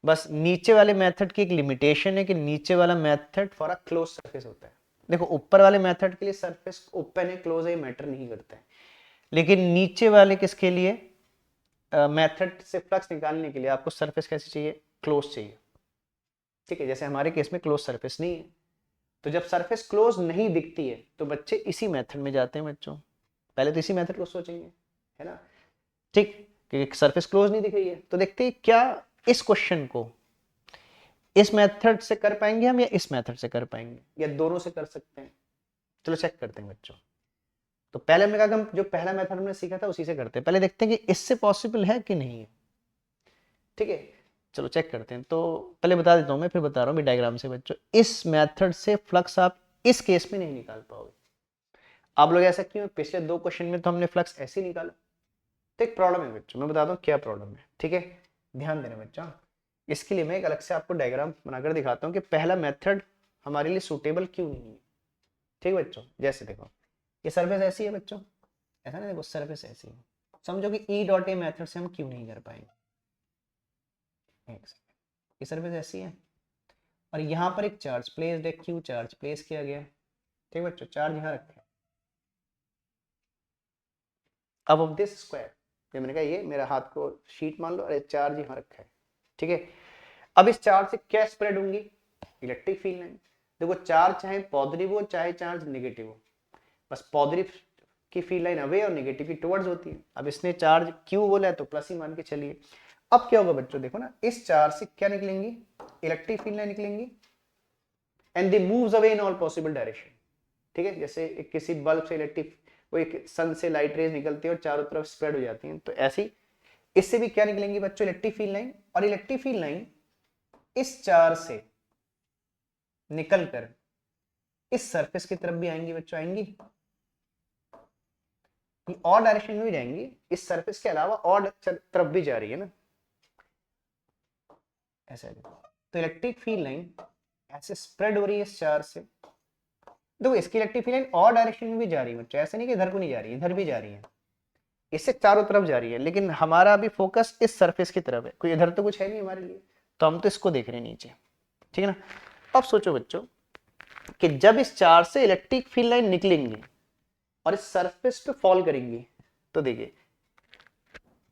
बस नीचे वाले मेथड की एक लिमिटेशन है कि नीचे वाला method for a close surface होता है। देखो ऊपर वाले मेथड के लिए सरफेस ओपन है क्लोज है मैटर नहीं करता है, लेकिन नीचे वाले किसके लिए, मेथड से फ्लक्स निकालने के लिए आपको सरफेस कैसी चाहिए, क्लोज चाहिए। ठीक है, जैसे हमारे केस में क्लोज सरफेस नहीं है, तो जब सरफेस क्लोज नहीं दिखती है तो बच्चे इसी मेथड में जाते हैं बच्चों, पहले तो इसी मेथड को सोचेंगे, है ना। ठीक, क्योंकि सरफेस क्लोज नहीं दिख रही है, तो देखते हैं क्या इस क्वेश्चन को इस मेथड से कर पाएंगे हम या इस मेथड से कर पाएंगे, या दोनों से कर सकते हैं। चलो चेक करते हैं बच्चों। तो पहले हमने कहा कि हम जो पहला मेथड हमने सीखा था उसी से करते हैं, पहले देखते हैं कि इससे पॉसिबल है कि नहीं है। ठीक है, चलो चेक करते हैं। तो पहले बता देता हूं मैं, फिर बता रहा हूं डायग्राम से बच्चों। इस मेथड से फ्लक्स आप इस केस में नहीं निकाल पाओगे। आप लोग ऐसा क्यों, पिछले दो क्वेश्चन में तो हमने फ्लक्स ऐसे ही निकाला। तो एक प्रॉब्लम है बच्चों, मैं बता दूं क्या प्रॉब्लम है। ठीक है, ध्यान देना बच्चों, इसके लिए मैं एक अलग से आपको डायग्राम बनाकर दिखाता हूँ कि पहला मेथड हमारे लिए सूटेबल क्यों नहीं है। ठीक है बच्चों, जैसे देखो ये सरफेस ऐसी है बच्चों, ऐसा ना, देखो सरफेस ऐसी है, समझो कि ई डॉट ए मेथड से हम क्यों नहीं कर पाएंगे। ये सरफेस ऐसी है और यहाँ पर एक चार्ज प्लेस्ड है, क्यू चार्ज प्लेस किया गया है। ठीक है बच्चों, चार्ज यहाँ रखा है अब ऑफ दिस स्क्वायर, ये मैंने कहा ये मेरा हाथ को शीट मान लो और चार्ज यहाँ रखा है। ठीक है, अब इस चार्ज से क्या स्प्रेड होंगी, इलेक्ट्रिक फील्ड लाइन। देखो चार्ज चाहे पॉजिटिव हो चाहे चार्ज नेगेटिव हो, बस पॉजिटिव की फील्ड लाइन अवे और नेगेटिव की टुवर्ड्स होती है। अब इसने चार्ज क्यू बोला है तो प्लस ही मान के चलिए। अब क्या होगा बच्चों, देखो ना इस चार्ज से क्या निकलेंगी, इलेक्ट्रिक फील्ड लाइन निकलेंगी, and they moves away in all possible direction. ठीक है, जैसे किसी बल्ब से इलेक्ट्रिक, वो एक सन से लाइट रेज निकलती है और चारों तरफ स्प्रेड हो जाती हैं, तो ऐसे ही इससे भी क्या निकलेंगी बच्चों, इलेक्ट्रिक फील्ड लाइन। और इलेक्ट्रिक फील्ड लाइन इस चार्ज से निकलकर इस सरफेस की तरफ भी आएंगी बच्चों, आएंगी और डायरेक्शन में भी जाएंगी, इस सरफेस के अलावा और तरफ भी जा रही है ना, ऐसा है। तो इलेक्ट्रिक फील्ड लाइन ऐसे स्प्रेड हो रही है इस चार्ज से। देखो इसकी इलेक्ट्रिक फील्ड लाइन और डायरेक्शन में भी जा रही है बच्चों, ऐसे नहीं कि इधर को नहीं जा रही है, इधर भी जा रही है, इससे चारों तरफ जा रही है, लेकिन हमारा अभी फोकस इस सरफेस की तरफ है, कोई इधर तो कुछ है नहीं हमारे लिए, तो हम तो इसको देख रहे हैं नीचे। ठीक है ना। अब सोचो बच्चों कि जब इस चार्ज से इलेक्ट्रिक फील्ड लाइन निकलेंगी और इस सरफेस पे फॉल करेंगी, तो देखिए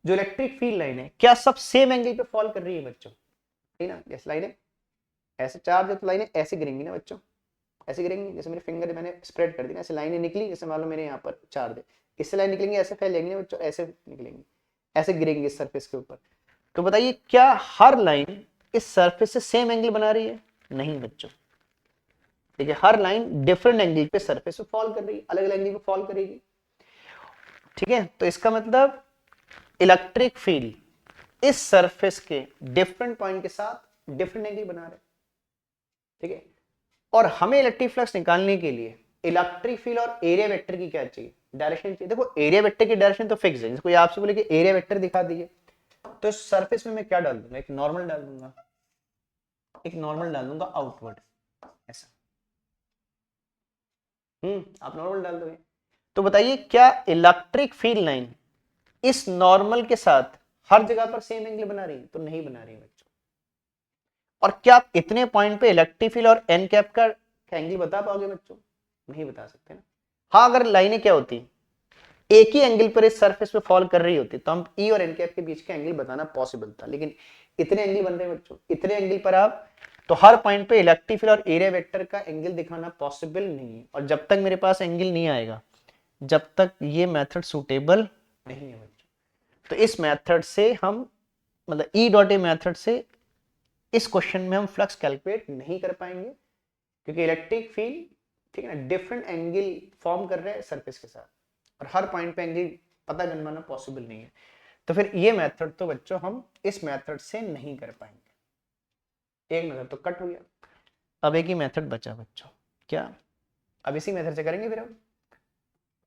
जो इलेक्ट्रिक फील्ड लाइन है क्या सब सेम एंगल पे फॉल कर रही है बच्चों, ठीक है ना। जैसे लाइन है ऐसे चार्ज है तो लाइनें ऐसे गिरेंगी ना बच्चों, ऐसे गिरेंगी, जैसे मेरे फिंगर मैंने स्प्रेड कर दी ना, ऐसे लाइनें निकली, जैसे मान लो मेरे यहाँ पर चार्ज है, इससे लाइन निकलेंगी ऐसे फैलेंगी बच्चों, ऐसे निकलेंगी, ऐसे गिरेंगी इस सरफेस के ऊपर। तो बताइए क्या हर लाइन इस सरफेस से सेम एंगल बना रही है? नहीं बच्चों, देखिए हर लाइन डिफरेंट एंगल पे सरफेस पे फॉल कर रही है, अलग अलग एंगल पे फॉल करेगी। ठीक है, तो इसका मतलब इलेक्ट्रिक फील्ड इस सरफेस के डिफरेंट पॉइंट के साथ डिफरेंट एंगल बना रहे हैं। ठीक है, और हमें इलेक्ट्रिक फ्लक्स निकालने के लिए इलेक्ट्रिक फील्ड और एरिया वेक्टर की क्या चाहिए? डायरेक्शन चाहिए। देखो एरिया वेक्टर की डायरेक्शन तो फिक्स है, जिसको ये आपसे बोले कि एरिया वेक्टर दिखा दीजिए, तो इस सरफेस में मैं क्या डाल दूंगा? एक नॉर्मल डाल दूंगा, एक नॉर्मल डाल दूंगा आउटवर्ड, ऐसा। आप नॉर्मल डाल दोगे। तो बताइए क्या इलेक्ट्रिक फील्ड लाइन इस नॉर्मल के साथ हर जगह पर सेम एंगल बना रही है? तो नहीं बना रही है बच्चों। और क्या आप इतने पॉइंट पे इलेक्ट्रिक फील्ड और एन कैप का एंगल बता पाओगे बच्चों? नहीं बता सकते ना। हाँ, अगर लाइनें क्या होती एक ही एंगल पर इस सरफेस पे फॉल कर रही होती तो हम ई और एन कैप के बीच का एंगल बताना पॉसिबल था, लेकिन इतने एंगल बन रहे हैं बच्चों, इतने एंगल पर आप तो हर पॉइंट पे इलेक्ट्रिक फील्ड और एरिया वेक्टर का एंगल दिखाना पॉसिबल नहीं है। और जब तक मेरे पास एंगल नहीं आएगा, जब तक ये मेथड सूटेबल नहीं है बच्चों, तो इस मेथड से हम मतलब ई डॉट ए मेथड से इस क्वेश्चन में हम फ्लक्स कैलकुलेट नहीं कर पाएंगे, क्योंकि इलेक्ट्रिक फील्ड ठीक है ना डिफरेंट एंगल फॉर्म कर रहे हैं सरफेस के साथ, और हर पॉइंट पे एंगल पता करना पॉसिबल नहीं है। तो फिर ये मेथड तो बच्चों हम इस मेथड से नहीं कर पाएंगे। एक मेथड तो कट हो गया, अब एक ही मेथड बचा बच्चों। क्या? अब इसी मेथड से करेंगे फिर हम।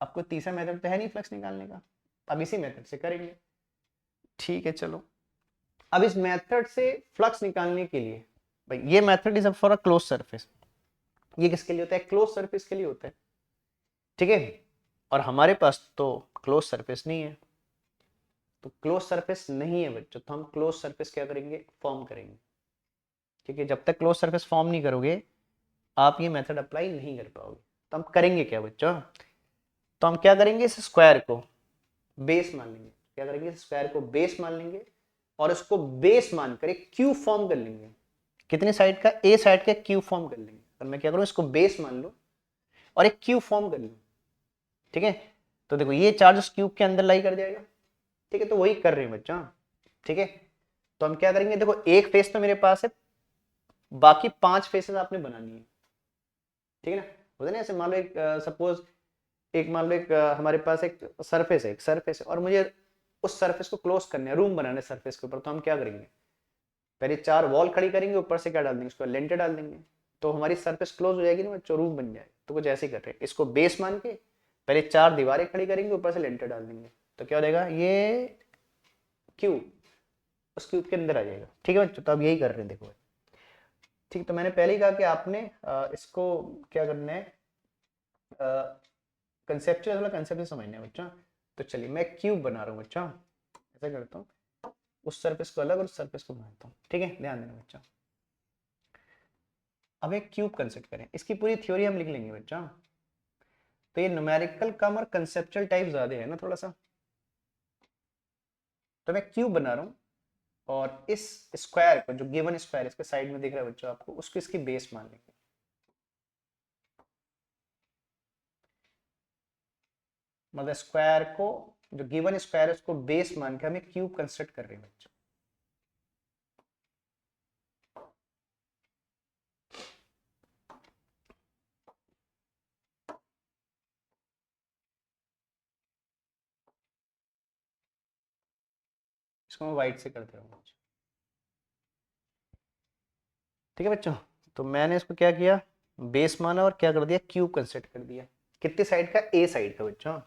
आपको तीसरा मेथड तो है नहीं फ्लक्स निकालने का, अब इसी मेथड से करेंगे। ठीक है चलो, अब इस मेथड से फ्लक्स निकालने के लिए भाई ये method is for a close surface. ये किसके लिए होता है? क्लोज सरफेस के लिए होता है। ठीक है, और हमारे पास तो क्लोज सरफेस नहीं है, तो क्लोज सरफेस नहीं है बच्चों, तो हम क्लोज सरफेस क्या करेंगे? फॉर्म करेंगे। क्योंकि जब तक क्लोज सरफेस फॉर्म नहीं करोगे आप ये मेथड अप्लाई नहीं कर पाओगे। तो हम करेंगे क्या बच्चों? तो हम क्या करेंगे? इस स्क्वायर को बेस मान लेंगे। क्या करेंगे? इस स्क्वायर को बेस मान लेंगे और इसको बेस मानकर एक क्यूब फॉर्म कर लेंगे। कितने साइड का? ए साइड का क्यूब फॉर्म कर लेंगे। और मैं क्या करूं? इसको बेस मान लो और एक क्यूब फॉर्म कर लूं। ठीक है, तो देखो ये चार्ज उस क्यूब के अंदर लाई कर जाएगा। ठीक है, तो वही कर रहे हैं बच्चों। ठीक है, तो हम क्या करेंगे? देखो एक फेस तो मेरे पास है, बाकी 5 फेसेस आपने बनानी है। ठीक है ना, होता ना ऐसे, मान लो एक सपोज एक मान लो एक हमारे पास एक सरफेस है, और मुझे उस सरफेस को क्लोज करना है, रूम बनाना है सरफेस के ऊपर। तो हम क्या करेंगे? पहले 4 वॉल खड़ी करेंगे, ऊपर से क्या डाल देंगे? उसको लेंटर डाल देंगे, तो हमारी सरफेस क्लोज हो जाएगी ना बच्चों, रूम बन जाए। तो कुछ ऐसे ही कर रहे हैं, इसको बेस मान के पहले 4 दीवारें खड़ी करेंगे, ऊपर से लेंटर डाल देंगे, तो क्या हो जाएगा? ये क्यूब उस क्यूब के अंदर आ जाएगा। ठीक है बच्चों, तो अब यही कर रहे हैं देखो। ठीक, तो मैंने पहले ही कहा कि आपने इसको क्या करना है? कंसेप्चुअल वाला कंसेप्ट समझना है बच्चों। तो चलिए मैं क्यूब बना रहा हूँ बच्चों, ऐसा करता हूँ, उस सरफेस को अलग और उस सरफेस को बनाता हूँ। ठीक है, ध्यान देना बच्चों। अब एक क्यूब कंसेप्ट करें, इसकी पूरी थ्योरी हम लिख लेंगे बच्चों। तो ये न्यूमेरिकल कम और कंसेप्चुअल टाइप ज्यादा है ना थोड़ा सा। तो मैं क्यूब बना रहा हूँ और इस स्क्वायर को, जो गिवन स्क्वायर इसके साइड में दिख रहा है बच्चों आपको, उसको इसकी बेस मान लेंगे। मतलब स्क्वायर को, जो गिवन स्क्वायर है उसको बेस मान के हमें क्यूब कंस्ट्रक्ट कर रहे हैं बच्चों। इसको मैं व्हाइट से करते रहूंगा। ठीक है बच्चों, तो मैंने इसको क्या किया? बेस माना और क्या कर दिया? क्यूब कंस्ट्रक्ट कर दिया। कितने साइड का? ए साइड का बच्चों।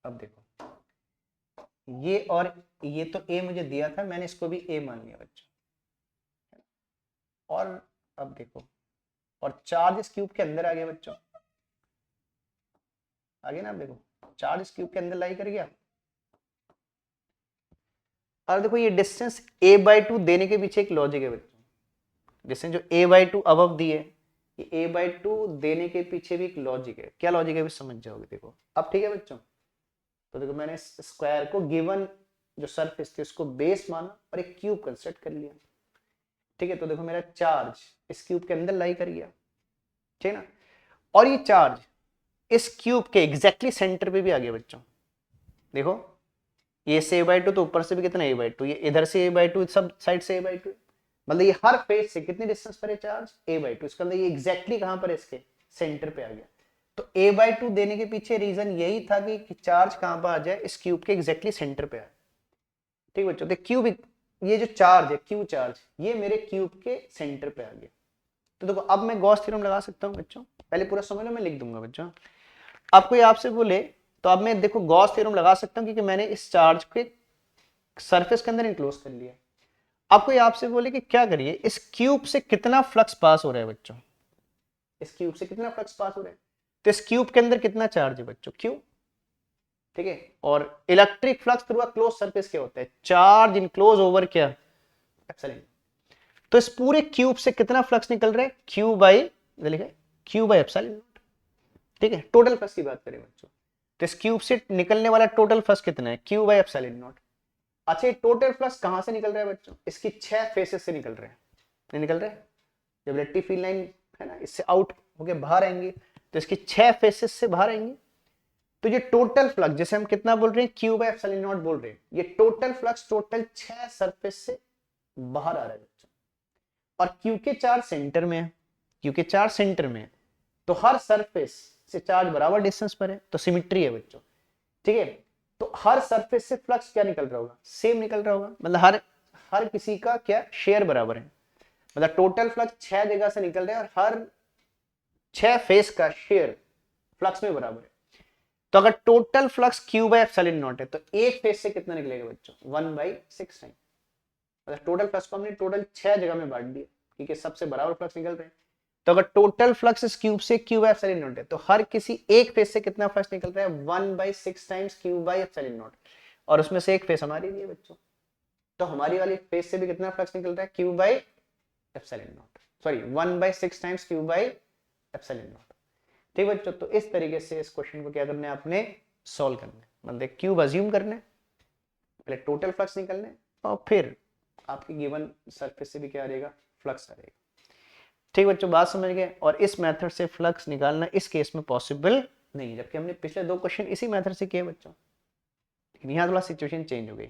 अब देखो ये और ये तो ए मुझे दिया था, मैंने इसको भी ए मान लिया बच्चों। और अब देखो, और चार्ज इस क्यूब के अंदर आ गया बच्चों, आ गया ना। अब देखो चार्ज इस क्यूब के अंदर लाई कर गया। और देखो ये डिस्टेंस a/2 देने के पीछे एक लॉजिक है बच्चों। डिस्टेंस जो a/2 अबव दी है, ये a/2 देने के पीछे भी एक लॉजिक है। क्या लॉजिक है भी समझ जाओगे देखो अब। ठीक है बच्चों, तो देखो मैंने इस स्क्वायर को गिवन जो सरफेस थी उसको बेस माना और एक क्यूब कंस्ट्रक्ट कर लिया। ठीक है, तो देखो मेरा चार्ज इस क्यूब के अंदर लाई कर गया। ठीक है ना, और ये चार्ज इस क्यूब के एग्जैक्टली सेंटर पे भी आ गया बच्चों। देखो ये से a बाई टू, तो ऊपर से भी कितना a बाई टू, ये इधर से a बाई टू, सब साइड से a बाई टू, मतलब ये हर फेज से कितनी डिस्टेंस पर है चार्ज a बाई टू। इसका मतलब ये एग्जैक्टली कहां पर है, इसके सेंटर पे आ गया। तो a बाई टू देने के पीछे रीजन यही था कि चार्ज कहां पर आ जाए, इस क्यूब के एग्जैक्टली सेंटर पे आए। ठीक बच्चों, तो क्यूब, ये जो चार्ज है क्यू चार्ज, ये मेरे क्यूब के सेंटर पे आ गया। तो देखो अब मैं गॉस थ्योरम लगा सकता हूँ बच्चों, पहले पूरा समझ लो, मैं लिख दूंगा बच्चों। अब कोई आपसे बोले तो अब मैं देखो गॉस थ्योरम लगा सकता हूँ, क्योंकि मैंने इस चार्ज के सरफेस के अंदर इनक्लोज कर लिया। अब कोई आपसे बोले कि क्या करिए, इस क्यूब से कितना फ्लक्स पास हो रहा है बच्चों, इस क्यूब से कितना फ्लक्स पास हो रहा है, तो इस क्यूब के अंदर कितना चार्ज है बच्चों, क्यू। ठीक है, और electric flux through a close surface क्या होता है, चार्ज इनक्लोज ओवर क्या, एप्सिलॉन। तो इस पूरे क्यूब से कितना फ्लक्स निकल रहा है, क्यू बाई, लिखा है क्यू बाई एप्सिलॉन। ठीक है, टोटल फ्लक्स की बात करें बच्चों, तो इस क्यूब से निकलने वाला टोटल फ्लक्स कितना है, क्यू बाई एप्सिलॉन नॉट। अच्छा, ये टोटल फ्लक्स कहां से निकल रहा है बच्चों, इसकी 6 फेसेस से निकल रहे हैं, नहीं निकल रहे हैं। जब इलेक्ट्रिक फील्ड लाइन है ना, इससे आउट होके बाहर आएंगे, तो इसकी 6 फेसेस से बाहर आएंगे। तो ये टोटल फ्लक्स जिसे हम कितना बोल रहे हैं, क्यू बाई एप्सिलॉन नॉट बोल रहे हैं, ये टोटल फ्लक्स टोटल 6 सरफेस से बाहर आ रहा है बच्चों। और क्यू के चार्ज सेंटर में है, क्यू के चार्ज सेंटर में है, तो हर सरफेस से चार्ज बराबर डिस्टेंस पर है, तो सिमिट्री है बच्चों। ठीक है, तो हर सरफेस से फ्लक्स क्या निकल रहा होगा, सेम निकल रहा होगा, मतलब हर हर किसी का क्या शेयर बराबर है, मतलब टोटल फ्लक्स 6 जगह से निकल रहा है, और हर 6 फेस का शेयर फ्लक्स में बराबर है। तो अगर total flux Q by epsilon not है, तो एक फेस से कितना निकलेगा बच्चों, 1/6 टाइम। मतलब टोटल फ्लक्स को हमने टोटल 6 जगह में बांट दिया, क्योंकि सबसे बराबर फ्लक्स निकल रहे हैं। तो अगर टोटल फ्लक्स इस क्यूब से क्यू बाई एप्सिलॉन नॉट है, तो हर किसी एक फेस से कितना फ्लक्स निकल रहा है, 1/6 times Q by epsilon not. और उसमें से एक फेस हमारी भी है बच्चों, तो हमारी वाली फेस से भी कितना फ्लक्स निकल रहा है, Q by epsilon not, sorry 1/6 times Q by epsilon not. ठीक बच्चों, तो इस तरीके से इस क्वेश्चन को क्या करना है आपने, सॉल्व करना है। मतलब क्यूब अज्यूम करना है, पहले टोटल फ्लक्स निकलना है, और फिर आपकी गिवन सरफेस से भी क्या आ जाएगा, फ्लक्स आ जाएगा। ठीक बच्चों, बात समझ गए। और इस मेथड से फ्लक्स निकालना इस केस में पॉसिबल नहीं, जबकि हमने पिछले 2 क्वेश्चन इसी मेथड से किए बच्चों, लेकिन यहाँ थोड़ा सिचुएशन चेंज हो गई।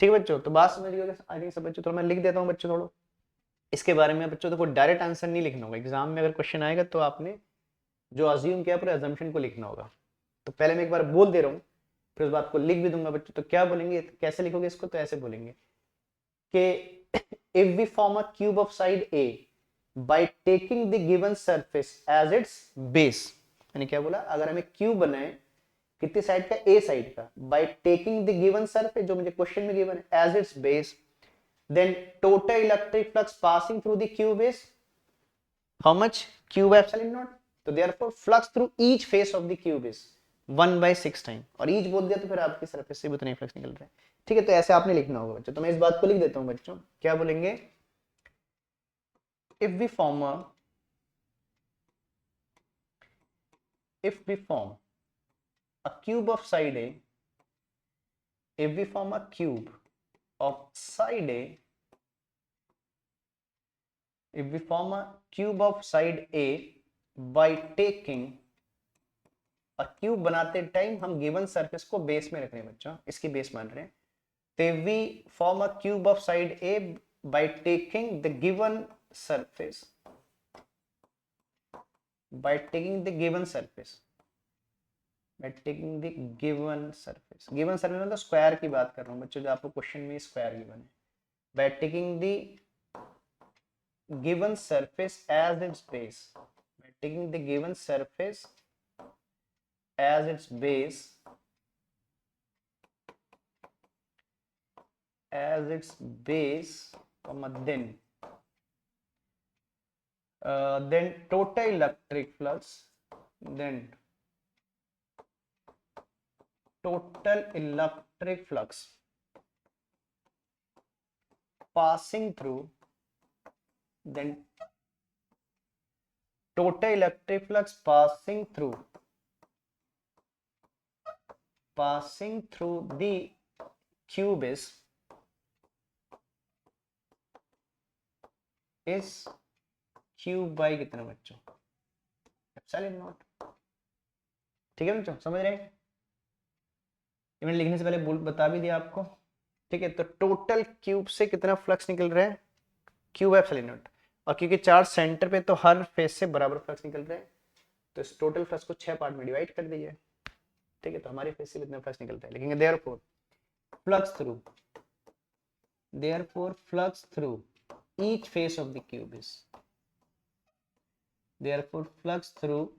ठीक बच्चों, तो बात समझ गए आई थिंक सब बच्चों। तो मैं लिख देता हूँ बच्चों थोड़ा इसके बारे में बच्चों। देखो डायरेक्ट आंसर नहीं लिखना होगा, एग्जाम में अगर क्वेश्चन आएगा तो आपने जो अज्यूम किया पूरे अजम्पशन को लिखना होगा। तो पहले मैं एक बार बोल दे रहा हूँ, फिर उस बात को लिख भी दूंगा बच्चों। तो क्या बोलेंगे, कैसे लिखोगे इसको, तो ऐसे बोलेंगे कि if we form a cube of side A by taking the given surface as its base, यानी क्या बोला, अगर हमें क्यूब बनाए कितनी साइड का, ए साइड का, by taking the given surface जो मुझे क्वेश्चन में गिवन है as its base, then total electric flux passing through the cube is how much, q by epsilon naught. तो therefore flux through each face of the cube is 1/6 time, और each बोल दिया तो फिर आपकी surface से भी उतना ही फ्लक्स निकल रहा है। ठीक है, तो ऐसे आपने लिखना होगा बच्चों। तो मैं इस बात को लिख देता हूं बच्चों, क्या बोलेंगे, if we form a if we form a cube of side A, if we form a cube of side A, if we form a cube of side A by taking a cube बनाते time हम given surface को base में रख रहे हैं बच्चों, इसकी base मान रहे हैं। तो we form a cube of side A by taking the given surface, by taking the given surface, by taking the given surface, given surface मतलब स्क्वायर की बात कर रहा हूँ बच्चों, जो आपको क्वेश्चन में स्क्वायर गिवन है। by taking the given surface as its base, by taking the given surface as its base, as its base, then total electric flux, then total electric flux passing through, then total electric flux passing through the cube is q by कितना बच्चों, epsilon not. ठीक है बच्चों, समझ रहे हैं। ये मैंने लिखने से पहले बता भी दिया आपको। ठीक है, तो टोटल क्यूब से कितना फ्लक्स निकल रहा है, क्यूब एप्सिलॉन नॉट, और क्योंकि चार्ज सेंटर पे तो हर फेस से बराबर फ्लक्स निकल रहा है, तो इस टोटल फ्लक्स को 6 पार्ट में डिवाइड कर दीजिए। ठीक है, तो हमारे फेस से कितना फ्लक्स निकलता है लिखेंगे, therefore flux through each face of the cube is, therefore flux through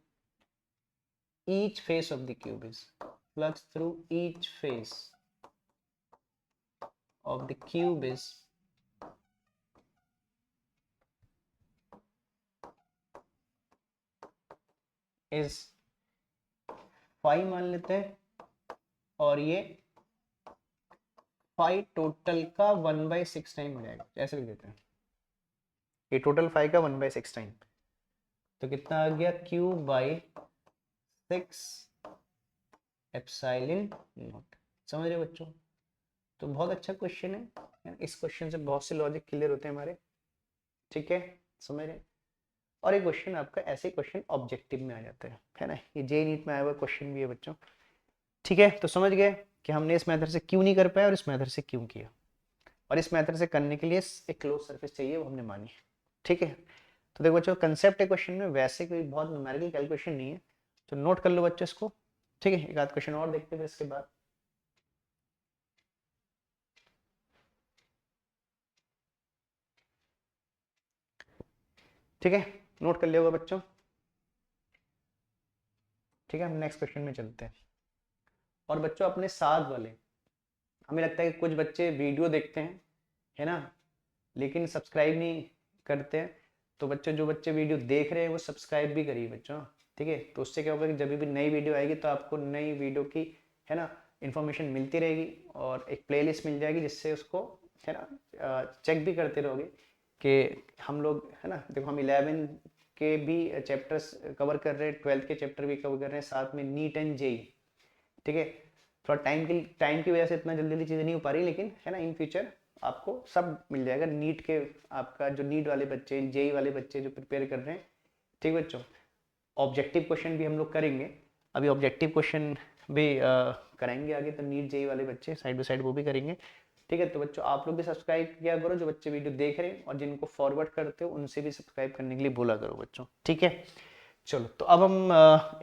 each face of the cube is, flux through each face of the cube is 5 मान लेते हैं, और ये 5 टोटल का 1/6 टाइम हो जाएगा, ऐसे लिख देते हैं, ये टोटल 5 का 1/6 टाइम, तो कितना आ गया, क्यूब बाई 6 एप्सिलॉन नॉट। समझ रहे हो बच्चों? तो बहुत अच्छा क्वेश्चन है, इस क्वेश्चन से बहुत से लॉजिक क्लियर होते हैं हमारे। ठीक है, समझ रहे? और एक क्वेश्चन आपका ऐसे क्वेश्चन ऑब्जेक्टिव में आ जाता है ना, ये जे नीट में आया हुआ क्वेश्चन भी है बच्चों। ठीक है, तो समझ गए कि हमने इस मेथड से क्यों नहीं कर पाया और इस मेथड से क्यों किया, और इस मेथड से करने के लिए एक क्लोज सरफेस चाहिए, वो हमने मानी। ठीक है, तो देखो बच्चों, कंसेप्ट है क्वेश्चन में, वैसे कोई बहुत न्यूमेरिकल कैलकुलेशन नहीं है, तो नोट कर लो बच्चों इसको। ठीक है, एक आध क्वेश्चन और देखते हैं इसके बाद। ठीक है, नोट कर लिया होगा बच्चों। ठीक है, हम नेक्स्ट क्वेश्चन में चलते हैं। और बच्चों अपने साथ वाले, हमें लगता है कि कुछ बच्चे वीडियो देखते हैं, है ना, लेकिन सब्सक्राइब नहीं करते हैं, तो बच्चों जो बच्चे वीडियो देख रहे हैं वो सब्सक्राइब भी करिए बच्चों। ठीक है, तो उससे क्या होगा कि जब भी नई वीडियो आएगी तो आपको नई वीडियो की, है ना, इन्फॉर्मेशन मिलती रहेगी, और एक प्लेलिस्ट मिल जाएगी जिससे उसको, है ना, चेक भी करते रहोगे कि हम लोग, है ना, देखो हम 11 के भी चैप्टर्स कवर कर रहे हैं, 12th के चैप्टर भी कवर कर रहे हैं, साथ में नीट एंड जेई। ठीक है, थोड़ा टाइम की वजह से इतना जल्दी जल्दी चीज़ें नहीं हो पा रही, लेकिन है ना, इन फ्यूचर आपको सब मिल जाएगा। नीट के, आपका जो नीट वाले बच्चे, जेई वाले बच्चे जो प्रिपेयर कर रहे हैं, ठीक बच्चों, ऑब्जेक्टिव क्वेश्चन भी हम लोग करेंगे, अभी ऑब्जेक्टिव क्वेश्चन भी कराएंगे आगे, तो नीट जेई वाले बच्चे साइड बाई साइड वो भी करेंगे। ठीक है, तो बच्चों आप लोग भी सब्सक्राइब किया करो, जो बच्चे वीडियो देख रहे हैं, और जिनको फॉरवर्ड करते हो उनसे भी सब्सक्राइब करने के लिए बोला करो बच्चों। ठीक है, चलो, तो अब हम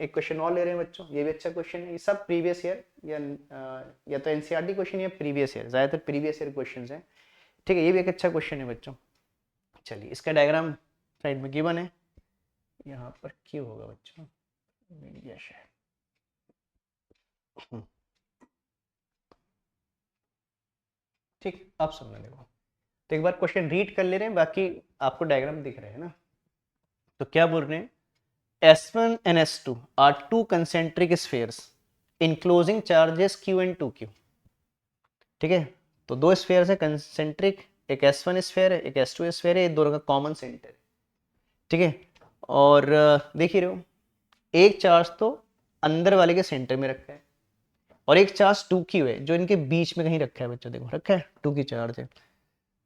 एक क्वेश्चन और ले रहे हैं बच्चों, ये भी अच्छा क्वेश्चन है, ये सब प्रीवियस ईयर या तो एनसीईआरटी क्वेश्चन या प्रीवियस ईयर, ज़्यादातर प्रीवियस ईयर क्वेश्चन हैं। ठीक है, ये भी एक अच्छा क्वेश्चन है बच्चों। चलिए, इसका डायग्राम साइड में गिवन है, यहाँ पर क्यों होगा बच्चों, ठीक, अब सुनना देखो, तो एक बार क्वेश्चन रीड कर ले रहे हैं, बाकी आपको डायग्राम दिख रहे हैं ना। तो क्या बोल रहे हैं, S1 and S2 are two concentric spheres enclosing charges Q and 2Q। ठीक है, तो दो स्फेयर है कंसेंट्रिक, एक S1 स्फेयर है, एक S2 स्फेयर है, ये दोनों का कॉमन सेंटर है। ठीक है, और देख ही रहे हो, एक चार्ज तो अंदर वाले के सेंटर में रखा है, और एक चार्ज 2Q है जो इनके बीच में कहीं रखा है बच्चों, देखो रखा है, 2 की चार्ज है।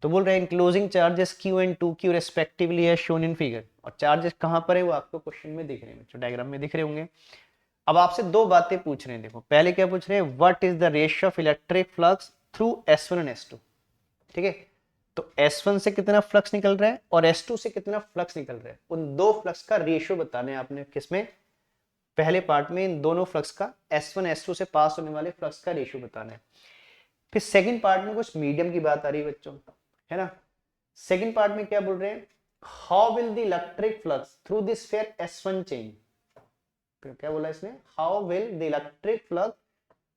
तो बोल रहे हैं enclosing charges Q and 2Q respectively है शोन इन फिगर, और चार्जेस कहाँ पर है वो आपको क्वेश्चन में दिख रहे हैं बच्चों, डायग्राम में दिख रहे होंगे। अब आपसे दो बातें पूछ रहे हैं, देखो पहले क्या पूछ रहे हैं, what is the ratio of electric flux through S1 and S2। ठीक है, तो S1 से कितना फ्लक्स निकल रहा है और S2 से कितना फ्लक्स निकल रहा है, उन दो फ्लक्स का रेशियो बताना है आपने, किसमें, पहले पार्ट में इन दोनों फ्लक्स का, S1 S2 से पास होने वाले फ्लक्स का रेशियो बताना है। फिर सेकंड पार्ट में कुछ मीडियम की बात आ रही है बच्चों, है ना। सेकंड पार्ट में क्या बोल रहे हैं, how will the electric flux through this sphere S1 change. क्या बोला इसने, how will the electric flux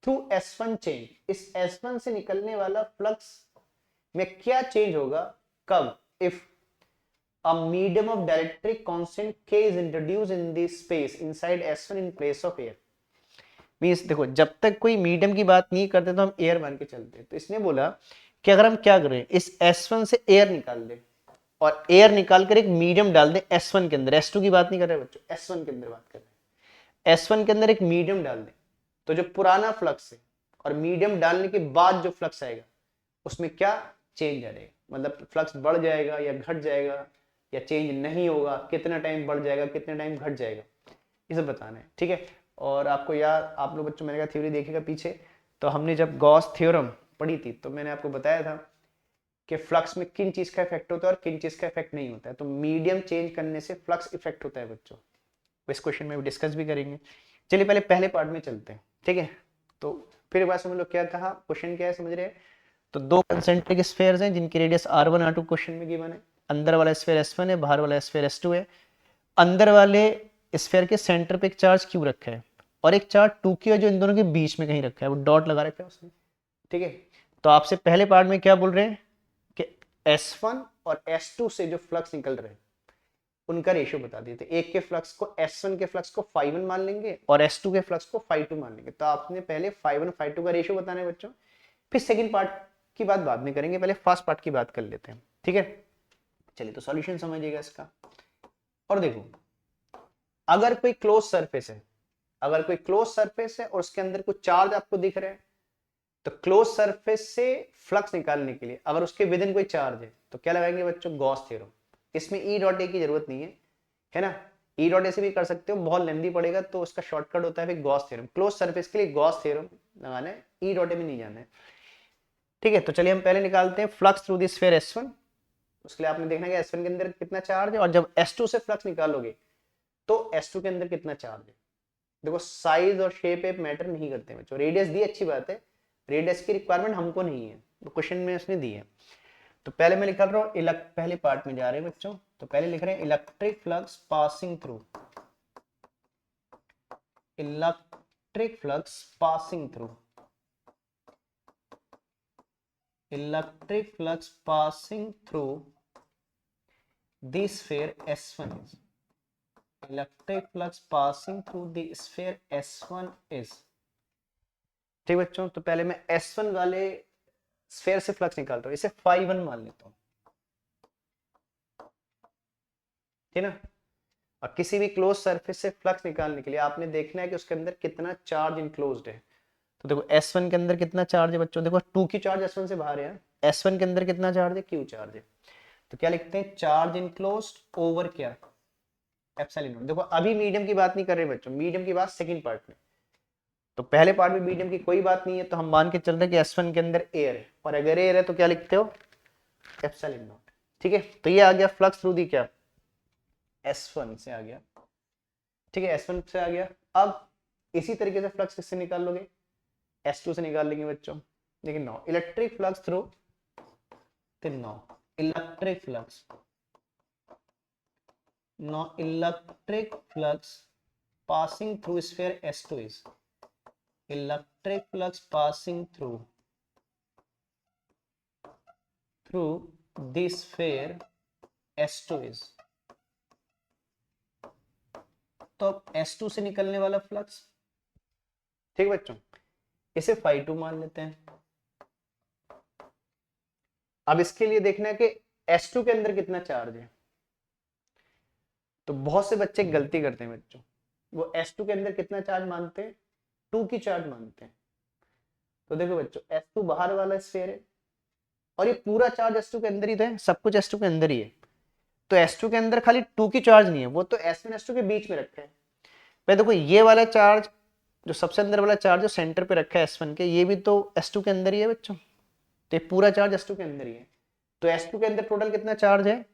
through S1 change, इस S1 से निकलने वाला फ्लक्स में क्या चेंज होगा, कब, if a medium of dielectric constant K is introduced in the space inside S1 in place of air। Means देखो, जब तक कोई मीडियम की बात नहीं करते तो हम एयर मान के चलते हैं, तो इसने बोला कि अगर हम क्या करें, इस S1 से एयर निकाल दें, और एयर निकाल कर एक मीडियम डाल दें S1 के अंदर, S2 की बात नहीं कर रहे बच्चों, S1 के अंदर बात कर रहे हैं, S1 के अंदर एक मीडियम डाल दें, तो जो पुराना फ्लक्स है और मीडियम डालने के बाद जो फ्लक्स आएगा उसमें क्या चेंज आ जाएगा, मतलब फ्लक्स बढ़ जाएगा या घट जाएगा, या चेंज नहीं होगा, कितना टाइम बढ़ जाएगा कितना टाइम घट जाएगा, ये सब बताना है। ठीक है, और आपको यार, आप लोग बच्चों मैंने कहा थ्योरी देखेगा पीछे, तो हमने जब गॉस थ्योरम पढ़ी थी तो मैंने आपको बताया था कि फ्लक्स में किन चीज का इफेक्ट होता है और किन चीज का इफेक्ट नहीं होता है। तो मीडियम चेंज करने से फ्लक्स इफेक्ट होता है बच्चों, इस क्वेश्चन में भी डिस्कस भी करेंगे। चलिए पहले पहले पार्ट में चलते हैं, ठीक है। तो फिर बात समझ लो क्या कहा, क्वेश्चन क्या है समझ रहे हैं। तो दो कंसेंट्रिक स्फीयर्स हैं जिनकी रेडियस r1 r2 क्वेश्चन में गिवन है। अंदर वाला स्फीयर s1 है, बाहर वाला स्फीयर s2 है। अंदर वाले स्फीयर के सेंटर पे एक चार्ज q रखा है और एक चार्ज 2q है जो इन दोनों के बीच में कहीं रखा है, वो डॉट लगा रखा है उसने, ठीक है। तो आपसे पहले पार्ट में क्या बोल रहे हैं कि S1 और S2 से जो फ्लक्स निकल रहे हैं उनका रेशियो बता दिए थे। एक के फ्लक्स को S1 के फ्लक्स को φ1 मान लेंगे और S2 के फ्लक्स को φ2 मान लेंगे। तो आपने पहले φ1 φ2 का रेशियो बताना है बच्चों, फिर सेकंड पार्ट की बात बाद में करेंगे, पहले फर्स्ट पार्ट की बात कर लेते हैं, ठीक है। चलिए तो सॉल्यूशन समझिएगा इसका। और देखो, अगर कोई क्लोज सरफेस है, अगर कोई क्लोज सरफेस है और उसके अंदर कुछ चार्ज आपको दिख रहे हैं, तो क्लोज सरफेस से फ्लक्स निकालने के लिए अगर उसके विद इन कोई चार्ज है तो क्या लगाएंगे बच्चों, गॉस थ्योरम। इसमें ई डॉट ए की जरूरत नहीं है ना। ई डॉट ए से भी कर सकते हो, बहुत लेंदी पड़ेगा, तो उसका शॉर्टकट होता है फिर गॉस थ्योरम। क्लोज सरफेस के लिए गॉस थ्योरम लगाना है, ई डॉट ए में नहीं जाना है, ठीक है। तो चलिए हम पहले निकालते हैं flux through the sphere S1। उसके लिए आपने देखना है S1 के अंदर कितना चार्ज है और जब S2 से फ्लक्स निकालोगे तो S2 के अंदर कितना चार्ज है। देखो साइज और शेप मैटर नहीं करते बच्चों, रेडियस दी अच्छी बात है, रेडियस की रिक्वायरमेंट हमको नहीं है, तो क्वेश्चन में उसने दी है। तो पहले मैं लिख रहा हूँ पहले पार्ट में जा रहे हैं बच्चों। तो पहले लिख रहे हैं electric flux passing through, electric flux passing through, electric flux passing through the sphere S1 is, electric flux passing through the sphere S1 is, ठीक बच्चों। तो पहले मैं S1 वाले स्फीयर से फ्लक्स निकाल रहा हूं, इसे φ1 मान लेता हूं, ठीक ना। और किसी भी क्लोज सरफेस से फ्लक्स निकालने के लिए आपने देखना है कि उसके अंदर कितना चार्ज इनक्लोज्ड है। तो देखो S1 के अंदर कितना चार्ज है बच्चों, देखो 2 की चार्ज S1 से बाहर है, S1 के अंदर कितना चार्ज है, Q चार्ज है। तो क्या लिखते हैं, चार्ज इनक्लोज्ड ओवर क्या, एप्सिलॉन नॉट। देखो अभी मीडियम की बात नहीं कर रहे बच्चों, मीडियम की बात सेकंड पार्ट में। तो पहले पार्ट में मीडियम की कोई बात नहीं है, तो हम मान के चल रहे हैं कि S1 के अंदर एयर है, और अगर एयर है तो क्या लिखते हो, एप्सिलॉन नॉट, ठीक है। तो ये आ गया फ्लक्स थ्रू दी क्या, S1 से आ गया, ठीक है, S1 से आ गया। अब इसी तरीके से फ्लक्स किससे निकाल लोगे, S2 से निकाल लेंगे बच्चों। लेकिन no, electric flux through, no electric flux, no electric flux passing through sphere S2 is, electric flux passing through the sphere S2 is, तो अब S2 से निकलने वाला फ्लक्स, ठीक बच्चों, इसे φ2 मान लेते हैं। अब इसके लिए देखना है कि S2 के अंदर कितना चार्ज है। तो बहुत से बच्चे गलती करते हैं बच्चों, वो S2 के अंदर कितना चार्ज मानते हैं, 2 की चार्ज मानते हैं। तो देखो बच्चों, S2 बाहर वाला स्फीयर है और ये पूरा चार्ज S2 के अंदर ही तो है, सब कुछ S2 के अंदर ही है। तो S2 के अंदर खाली 2 की चार्ज नहीं है, वो तो S1 S2 के बीच में रखा है। भाई देखो ये वाला चार्ज जो सबसे अंदर वाला चार्ज जो सेंटर पे रखा है S1 के, ये भी तो S2 के अंदर ही है बच्चों। तो ये पूरा चार्ज S2 के अंदर ही है। तो S2 के अंदर टोटल कितना चार्ज है,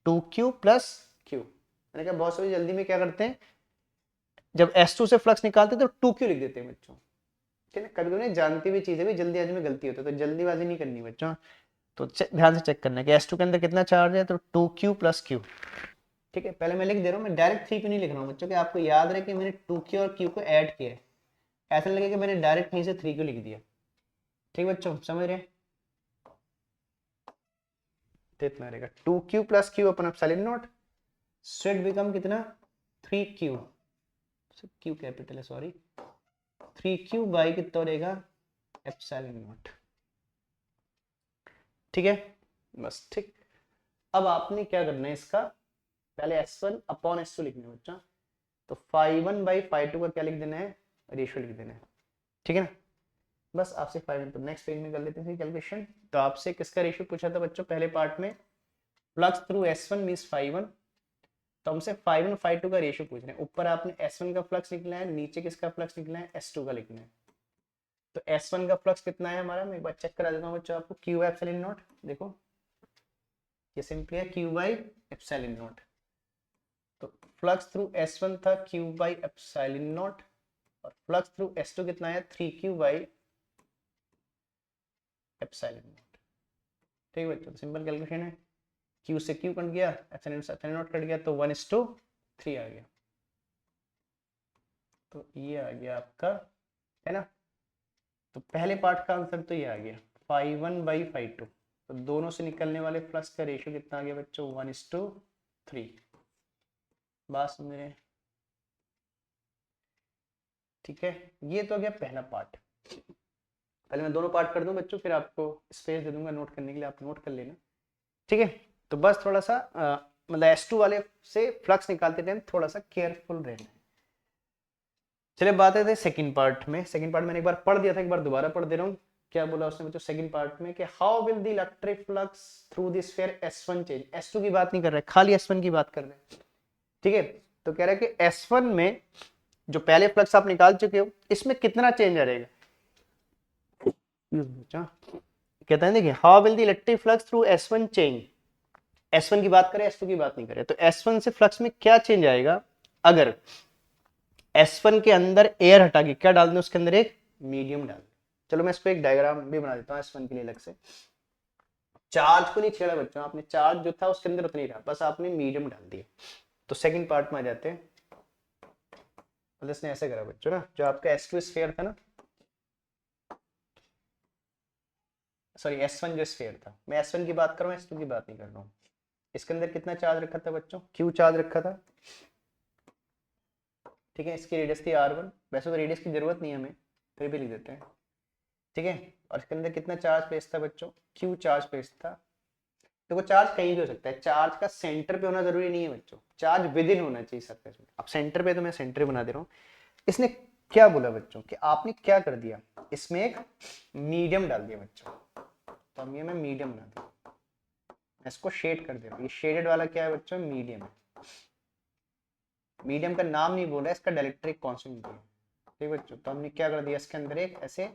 2Q प्लस Q। मैंने कहा बहुत सारी जल्दी में क्या करते हैं, जब S2 से फ्लक्स निकालते हैं तो 2Q लिख देते हैं बच्चों, ठीक है। कभी कभी जानती हुई चीजें भी जल्दी आज में गलती होती है, तो जल्दीबाजी नहीं करनी बच्चों। तो ध्यान से चेक करना है कि S2 के अंदर कितना चार्ज है, तो 2Q प्लस Q, ठीक है। पहले मैं लिख दे रहा हूँ, मैं डायरेक्ट 3Q नहीं लिख रहा हूँ बच्चों, कि आपको याद रहे कि मैंने 2Q और Q को ऐड किया है, ऐसा लगे कि मैंने डायरेक्ट कहीं से 3Q लिख दिया, ठीक बच्चों, समझ रहे हैं। तो इतना रहेगा 2Q plus Q upon epsilon not, straight become कितना 3Q, Q कैपिटल है सॉरी, 3Q बाई कितना रहेगा एप्सिलॉन नॉट, ठीक है बस, ठीक। अब आपने क्या करना है, इसका पहले S1 अपॉन S2 लिखना है बच्चा। तो φ1 बाई φ2 का क्या लिख देना है, रेशियो लिख देना है, ठीक है ना। बस आपसे φ1, तो नेक्स्ट पेज में कर लेते हैं कैलकुलेशन। तो आपसे किसका रेशियो पूछा था बच्चों पहले पार्ट में, फ्लक्स थ्रू S1 मींस φ1। तो हमसे φ1 φ2 का रेशियो पूछ रहे हैं। ऊपर आपने S1 का फ्लक्स निकला है, नीचे किसका फ्लक्स निकला है, S2 का लिखना है। तो S1 का फ्लक्स कितना है हमारा, मैं एक बार चेक करा देता हूँ बच्चों आपको, Q बाई एप्सिलॉन नॉट। देखो ये सिंपली है Q बाई एप्सिलॉन नॉट। तो फ्लक्स थ्रू S1 था Q बाई एप्सिलॉन नॉट, और फ्लक्स थ्रू S2 कितना है 3Q बाई एप्सिलॉन नॉट। ठीक है बच्चों, सिंपल कैलकुलेशन है। Q से Q कट गया, एप्सिलॉन नॉट कट गया, तो 1:3 आ गया। तो ये आ गया आपका, है ना। तो पहले पार्ट का आंसर तो ये आ गया φ1/φ2। तो दोनों से निकलने वाले फ्लक्स का रेशियो कितना आ गया बच्चों, 1:3। बात समझ रहे हैं? ठीक है, ये तो हो गया पहला पार्ट। पहले मैं दोनों पार्ट कर दूं बच्चों, फिर आपको स्पेस दे दूंगा नोट करने के लिए, आप नोट कर लेना। ठीक है, तो बस थोड़ा सा मतलब S2 वाले से फ्लक्स निकालते टाइम थोड़ा सा केयरफुल रहना है। चलिए बात है सेकंड पार्ट में। सेकंड पार्ट मैंने एक बार पढ़ दिया था, एक बार दोबारा पढ़ दे रहा हूँ। क्या बोला उसने बच्चों सेकंड पार्ट में कि how will the electric flux through the sphere S1 change. S2 की बात नहीं कर रहे, खाली S1 की बात कर रहे हैं। ठीक है, तो कह रहा है कि S1 में जो पहले फ्लक्स आप निकाल चुके हो, इसमें कितना चेंज आ रहेगा। कहता है देखिए how will the electric flux through S1 change. S1 की बात करें, S2 की बात नहीं करें। तो S1 से फ्लक्स में क्या चेंज आएगा अगर S1 के अंदर एयर हटा के क्या डाल दें उसके अंदर, एक मीडियम डाल दें। चलो मैं इसको एक डायग्राम भी बना देता हूँ S1 के लिए अलग से। चार्ज को नहीं छेड़ा बच्चों आपने, चार्ज जो था उसके अंदर उतना ही रहा, बस आपने मीडियम डाल दिया। तो सेकंड पार्ट में आ जाते हैं। तो इसने ऐसे करा बच्चों ना, जो आपका S2 स्फीयर था ना, सॉरी S1 जो स्फीयर था, मैं S1 की बात कर रहा हूँ, S2 की बात नहीं कर रहा हूँ। इसके अंदर कितना चार्ज रखा था बच्चों, Q चार्ज रखा था। ठीक है, इसकी रेडियस थी R1। वैसे तो रेडियस की जरूरत नहीं है हमें, फिर भी लिख देते हैं। ठीक है, और इसके अंदर कितना चार्ज प्लेस था बच्चों, Q चार्ज प्लेस था। देखो चार्ज कहीं भी हो सकता है, चार्ज का सेंटर पे होना जरूरी नहीं है बच्चों, चार्ज विद इन होना चाहिए सरफेस में। अब सेंटर पे तो मैं सेंटर बना दे रहा हूँ। इसने क्या बोला बच्चों कि आपने क्या कर दिया, इसमें एक मीडियम डाल दिया बच्चों। तो अब ये मैं मीडियम बना दूँ, मैं इसको शेड कर दे रहा हूँ। ये शेडेड वाला क्या है बच्चों, मीडियम है। मीडियम का नाम नहीं बोला, इसका डाइलेक्ट्रिक कांस्टेंट है। ठीक बच्चों, तो हमने क्या कर दिया, इसके अंदर एक ऐसे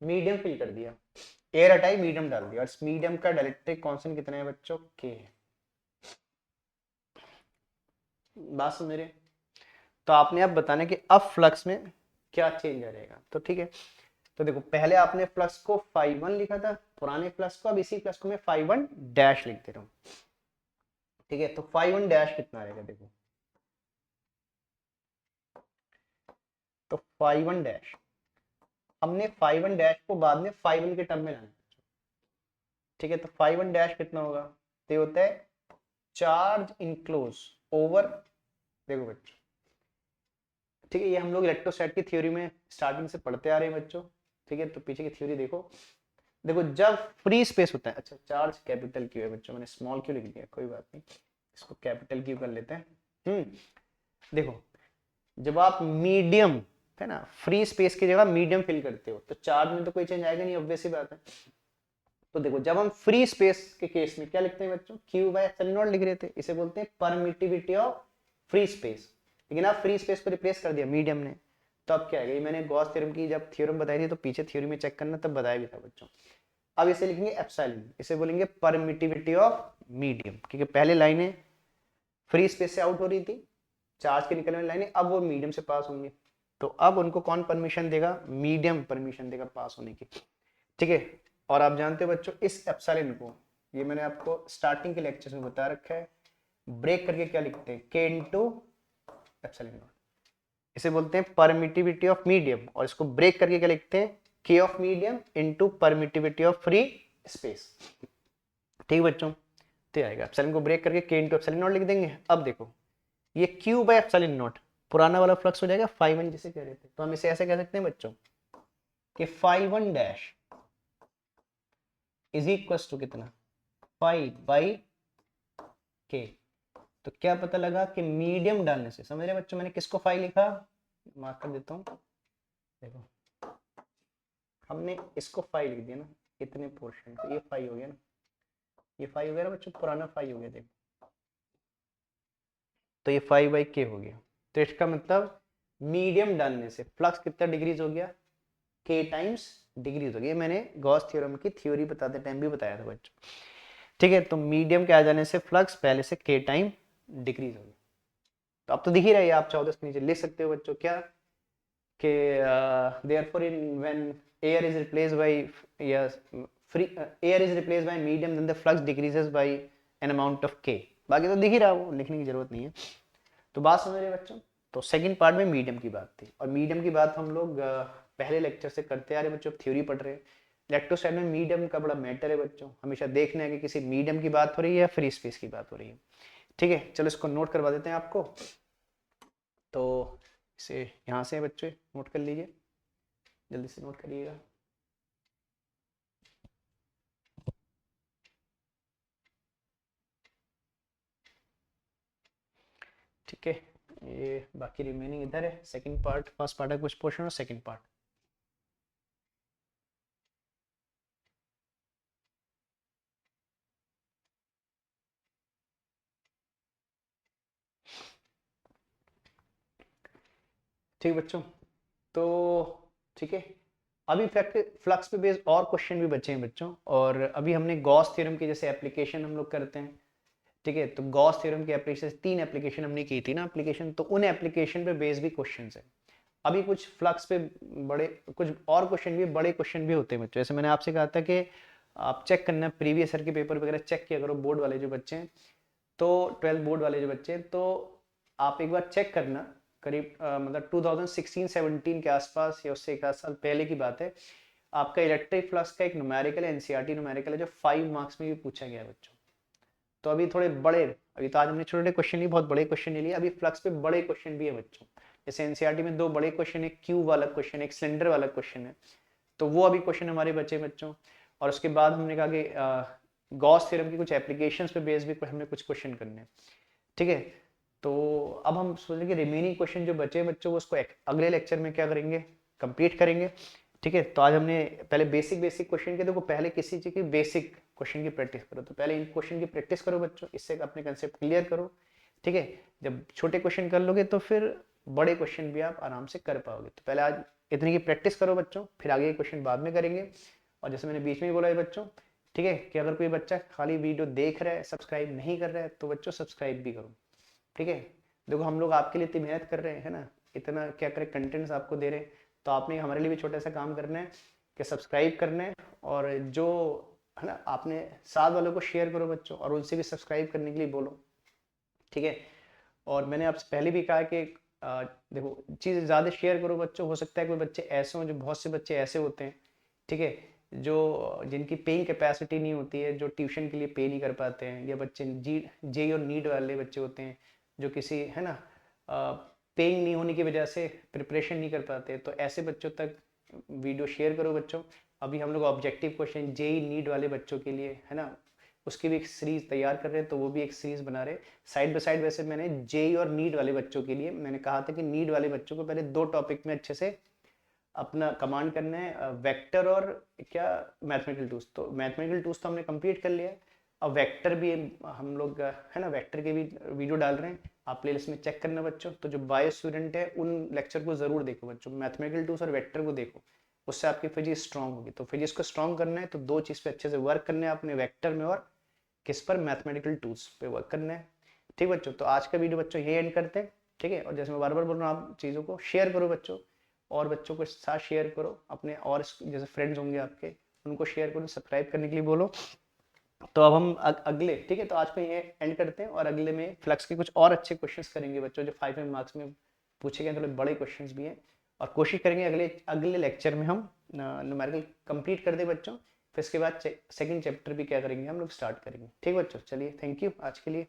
मीडियम फिल कर दिया, एयर हटाई मीडियम डाल दिया, और इस मीडियम का डाइलेक्ट्रिक कांस्टेंट कितना है बच्चों, के है। बात समझ रहे? तो आपने अब बताना कि अब फ्लक्स में क्या चेंज आ रहेगा। तो ठीक है, तो देखो पहले आपने फ्लक्स को φ1 लिखा था पुराने फ्लक्स को, अब इसी फ्लक्स को मैं φ1 डैश लिख दे रहा हूँ। ठीक है, तो φ1 डैश कितना रहेगा देखो, तो φ1 डैश हमने φ1 डैश को बाद में φ1 के टर्म में लाना है। ठीक है, तो φ1 डैश कितना होगा, तो ये होता है चार्ज इनक्लोज ओवर, देखो बच्चों ठीक है, ये हम लोग इलेक्ट्रोस्टैट की थ्योरी में स्टार्टिंग से पढ़ते आ रहे हैं बच्चों। ठीक है, तो पीछे की थ्योरी देखो। देखो जब फ्री स्पेस होता है, अच्छा चार्ज कैपिटल क्यू है बच्चों, मैंने स्मॉल क्यू लिख दिया, कोई बात नहीं, इसको कैपिटल क्यू कर लेते हैं। देखो जब आप मीडियम, है ना, फ्री स्पेस की जगह मीडियम फिल करते हो, तो चार्ज में तो कोई चेंज आएगा नहीं, ऑब्वियस सी बात है। तो देखो जब हम फ्री स्पेस के केस में क्या लिखते हैं बच्चों, क्यू बाय एप्सिलॉन नॉट लिख रहे थे, इसे बोलते हैं परमिटिविटी ऑफ फ्री स्पेस। लेकिन आप फ्री स्पेस को रिप्लेस कर दिया मीडियम ने, तो अब क्या है, मैंने गॉस थ्योरम की जब थ्योरम बताई थी, तो पीछे थ्योरी में चेक करना, तब बताया भी था बच्चों। अब इसे लिखेंगे एप्सिलॉन, इसे बोलेंगे परमिटिविटी ऑफ मीडियम, क्योंकि पहले लाइनें फ्री स्पेस से आउट हो रही थी, चार्ज के निकलने वाली लाइनें अब वो मीडियम से पास होंगी। तो अब उनको कौन परमिशन देगा, मीडियम परमिशन देगा पास होने की। ठीक है, और आप जानते हो बच्चों इस एप्सिलॉन को, ये मैंने आपको स्टार्टिंग के लेक्चर में बता रखा है, ब्रेक करके क्या लिखते हैं, के इनटू एप्सिलॉन नॉट। इसे बोलते हैं परमिटिविटी ऑफ मीडियम, और इसको ब्रेक करके क्या लिखते हैं, के of medium into permittivity of free space. ठीक बच्चों, तो आएगा एप्सिलॉन को ब्रेक करके के इनटू एप्सिलॉन नॉट लिख देंगे। अब देखो ये क्यू बाय एप्सिलॉन नॉट पुराना वाला फ्लक्स हो जाएगा φ1 जिसे कह रहे थे, तो हम इसे ऐसे कह सकते हैं बच्चों कि φ1 डैश इज इक्वल टू कितना, फाई बाई के। तो क्या पता लगा कि मीडियम डालने से, समझ रहे बच्चों, मैंने किसको फाई लिखा, मार्क कर देता हूं, देखो हमने इसको फाई लिख दिया ना, इतने पोर्शन, तो ये फाई हो गया ना, ये फाई हो गया ना बच्चों, पुराना फाई हो गया देखो, तो ये फाई बाई के हो गया। तो इसका मतलब मीडियम डालने से फ्लक्स कितना डिग्रीज हो गया, k टाइम्स डिक्रीज होगी। ये मैंने गॉस थ्योरम की थ्योरी बताते टाइम भी बताया था बच्चों, ठीक है। तो मीडियम के आ जाने से फ्लक्स पहले से k टाइम डिक्रीज होगी। तो अब तो दिख ही रहा है, आप चाहो तो इसके नीचे लिख सकते हो बच्चों क्या कि therefore in when air is replaced by yes free air is replaced by medium then the flux decreases by an amount of k। बाकी तो दिख ही रहा, वो लिखने की जरूरत नहीं है। तो बात समझ रहे बच्चों। तो सेकंड पार्ट में मीडियम की बात थी, और मीडियम की बात हम लोग पहले लेक्चर से करते आ रहे बच्चों, थ्योरी पढ़ रहे हैं। इलेक्ट्रोस्टैटिक में मीडियम का बड़ा मैटर है बच्चों, हमेशा देखना है कि किसी मीडियम की बात हो रही है या फ्री स्पेस की बात हो रही है, ठीक है। चलो इसको नोट करवा देते हैं आपको। तो इसे यहाँ से बच्चों नोट कर लीजिए, जल्दी से नोट करिएगा। ठीक है, ये बाकी रिमेनिंग इधर है। सेकंड पार्ट, फर्स्ट पार्ट है कुछ पोर्शन और सेकंड पार्ट। ठीक बच्चों, तो ठीक है, अभी फ्लक्स पे बेस्ड और क्वेश्चन भी बचे हैं बच्चों। और अभी हमने गॉस थ्योरम की जैसे एप्लीकेशन हम लोग करते हैं, ठीक है। तो गॉस थ्योरम की एप्लीकेशन 3 एप्लीकेशन हमने की थी ना एप्लीकेशन, तो उन एप्लीकेशन पे बेस्ड भी क्वेश्चन है। अभी कुछ फ्लक्स पे बड़े कुछ और क्वेश्चन भी, बड़े क्वेश्चन भी होते हैं बच्चों। जैसे मैंने आपसे कहा था कि आप चेक करना प्रीवियस ईयर के पेपर वगैरह चेक किया करो, बोर्ड वाले जो बच्चे हैं, तो 12th बोर्ड वाले जो बच्चे हैं, तो आप एक बार चेक करना। करीब मतलब 2016-17 के आसपास या उससे एक आध साल पहले की बात है, आपका इलेक्ट्रिक फ्लक्स का एक न्यूमेरिकल एनसीईआरटी न्यूमेरिकल है जो 5 मार्क्स में भी पूछा गया है बच्चों। तो अभी थोड़े बड़े, अभी तो आज हमने छोटे छोटे क्वेश्चन लिए, बहुत बड़े क्वेश्चन नहीं लिए, अभी फ्लक्स पे बड़े क्वेश्चन भी है बच्चों। जैसे एनसीईआरटी में 2 बड़े क्वेश्चन है, क्यूब वाला क्वेश्चन है, एक सिलेंडर वाला क्वेश्चन है, तो वो अभी क्वेश्चन हमारे बचे बच्चों। और उसके बाद हमने कहा कि गॉस थ्योरम की कुछ एप्लीकेशंस पे बेस भी हमने कुछ क्वेश्चन करने हैं, ठीक है। तो अब हम सोच रहे कि रिमेनिंग क्वेश्चन जो बचे बच्चों, वो उसको अगले लेक्चर में क्या करेंगे, कंप्लीट करेंगे, ठीक है। तो आज हमने पहले बेसिक बेसिक क्वेश्चन के, देखो पहले किसी चीज की बेसिक क्वेश्चन की प्रैक्टिस करो, तो पहले इन क्वेश्चन की प्रैक्टिस करो बच्चों, इससे अपने कंसेप्ट क्लियर करो, ठीक है। जब छोटे क्वेश्चन कर लोगे तो फिर बड़े क्वेश्चन भी आप आराम से कर पाओगे। तो पहले आज इतनी की प्रैक्टिस करो बच्चों, फिर आगे क्वेश्चन बाद में करेंगे। और जैसे मैंने बीच में ही बोला है बच्चों, ठीक है, कि अगर कोई बच्चा खाली वीडियो देख रहा है, सब्सक्राइब नहीं कर रहा है, तो बच्चों सब्सक्राइब भी करो, ठीक है। देखो हम लोग आपके लिए इतनी मेहनत कर रहे हैं, है ना, इतना क्या करें, कंटेंट्स आपको दे रहे हैं, तो आपने हमारे लिए भी छोटा सा काम करना है कि सब्सक्राइब करना है। और जो है ना, आपने साथ वालों को शेयर करो बच्चों, और उनसे भी सब्सक्राइब करने के लिए बोलो, ठीक है। और मैंने आपसे पहले भी कहा कि देखो चीज़ ज़्यादा शेयर करो बच्चों, हो सकता है कोई बच्चे ऐसे हों, जो बहुत से बच्चे ऐसे होते हैं, ठीक है, जो जिनकी पेइंग कैपेसिटी नहीं होती है, जो ट्यूशन के लिए पे नहीं कर पाते हैं, या बच्चे जे और नीड वाले बच्चे होते हैं, जो किसी है ना पेइंग नहीं होने की वजह से प्रिपरेशन नहीं कर पाते, तो ऐसे बच्चों तक वीडियो शेयर करो बच्चों। अभी हम लोग ऑब्जेक्टिव क्वेश्चन जेई नीड वाले बच्चों के लिए, है ना, उसकी भी एक सीरीज तैयार कर रहे हैं, तो वो भी एक सीरीज बना रहे साइड बाय साइड। वैसे मैंने जेई और नीड वाले बच्चों के लिए मैंने कहा था कि नीड वाले बच्चों को पहले 2 टॉपिक में अच्छे से अपना कमांड करना है, वेक्टर और क्या, मैथमेटिकल टूल्स। तो मैथमेटिकल टूल्स तो हमने कंप्लीट कर लिया, अब वेक्टर भी हम लोग है ना, वेक्टर के भी वीडियो डाल रहे हैं, आप प्लेलिस्ट में चेक करना बच्चों। तो जो बायो स्टूडेंट है उन लेक्चर को जरूर देखो बच्चों, मैथमेटिकल टूल्स और वेक्टर को देखो, उससे आपकी फिजिक्स स्ट्रांग होगी। तो फिजिक्स को स्ट्रांग करना है तो 2 चीज़ पे अच्छे से वर्क करना है, अपने वेक्टर में और किस पर, मैथमेटिकल टूल्स पे वर्क करना है, ठीक बच्चों। तो आज का वीडियो बच्चों ये एंड करते हैं, ठीक है। और जैसे मैं बार बार बोल रहा हूँ, आप चीज़ों को शेयर करो बच्चों, और बच्चों के साथ शेयर करो अपने, और जैसे फ्रेंड्स होंगे आपके उनको शेयर करो, सब्सक्राइब करने के लिए बोलो। तो अब हम अगले, ठीक है, तो आज को ये एंड करते हैं, और अगले में फ्लक्स के कुछ और अच्छे क्वेश्चंस करेंगे बच्चों, जो 5 मार्क्स में पूछे गए, थोड़े बड़े क्वेश्चंस भी हैं। और कोशिश करेंगे अगले अगले लेक्चर में हम न्यूमेरिकल कंप्लीट कर दे बच्चों, फिर इसके बाद सेकंड चैप्टर भी क्या करेंगे हम लोग, स्टार्ट करेंगे, ठीक बच्चों। चलिए, थैंक यू आज के लिए।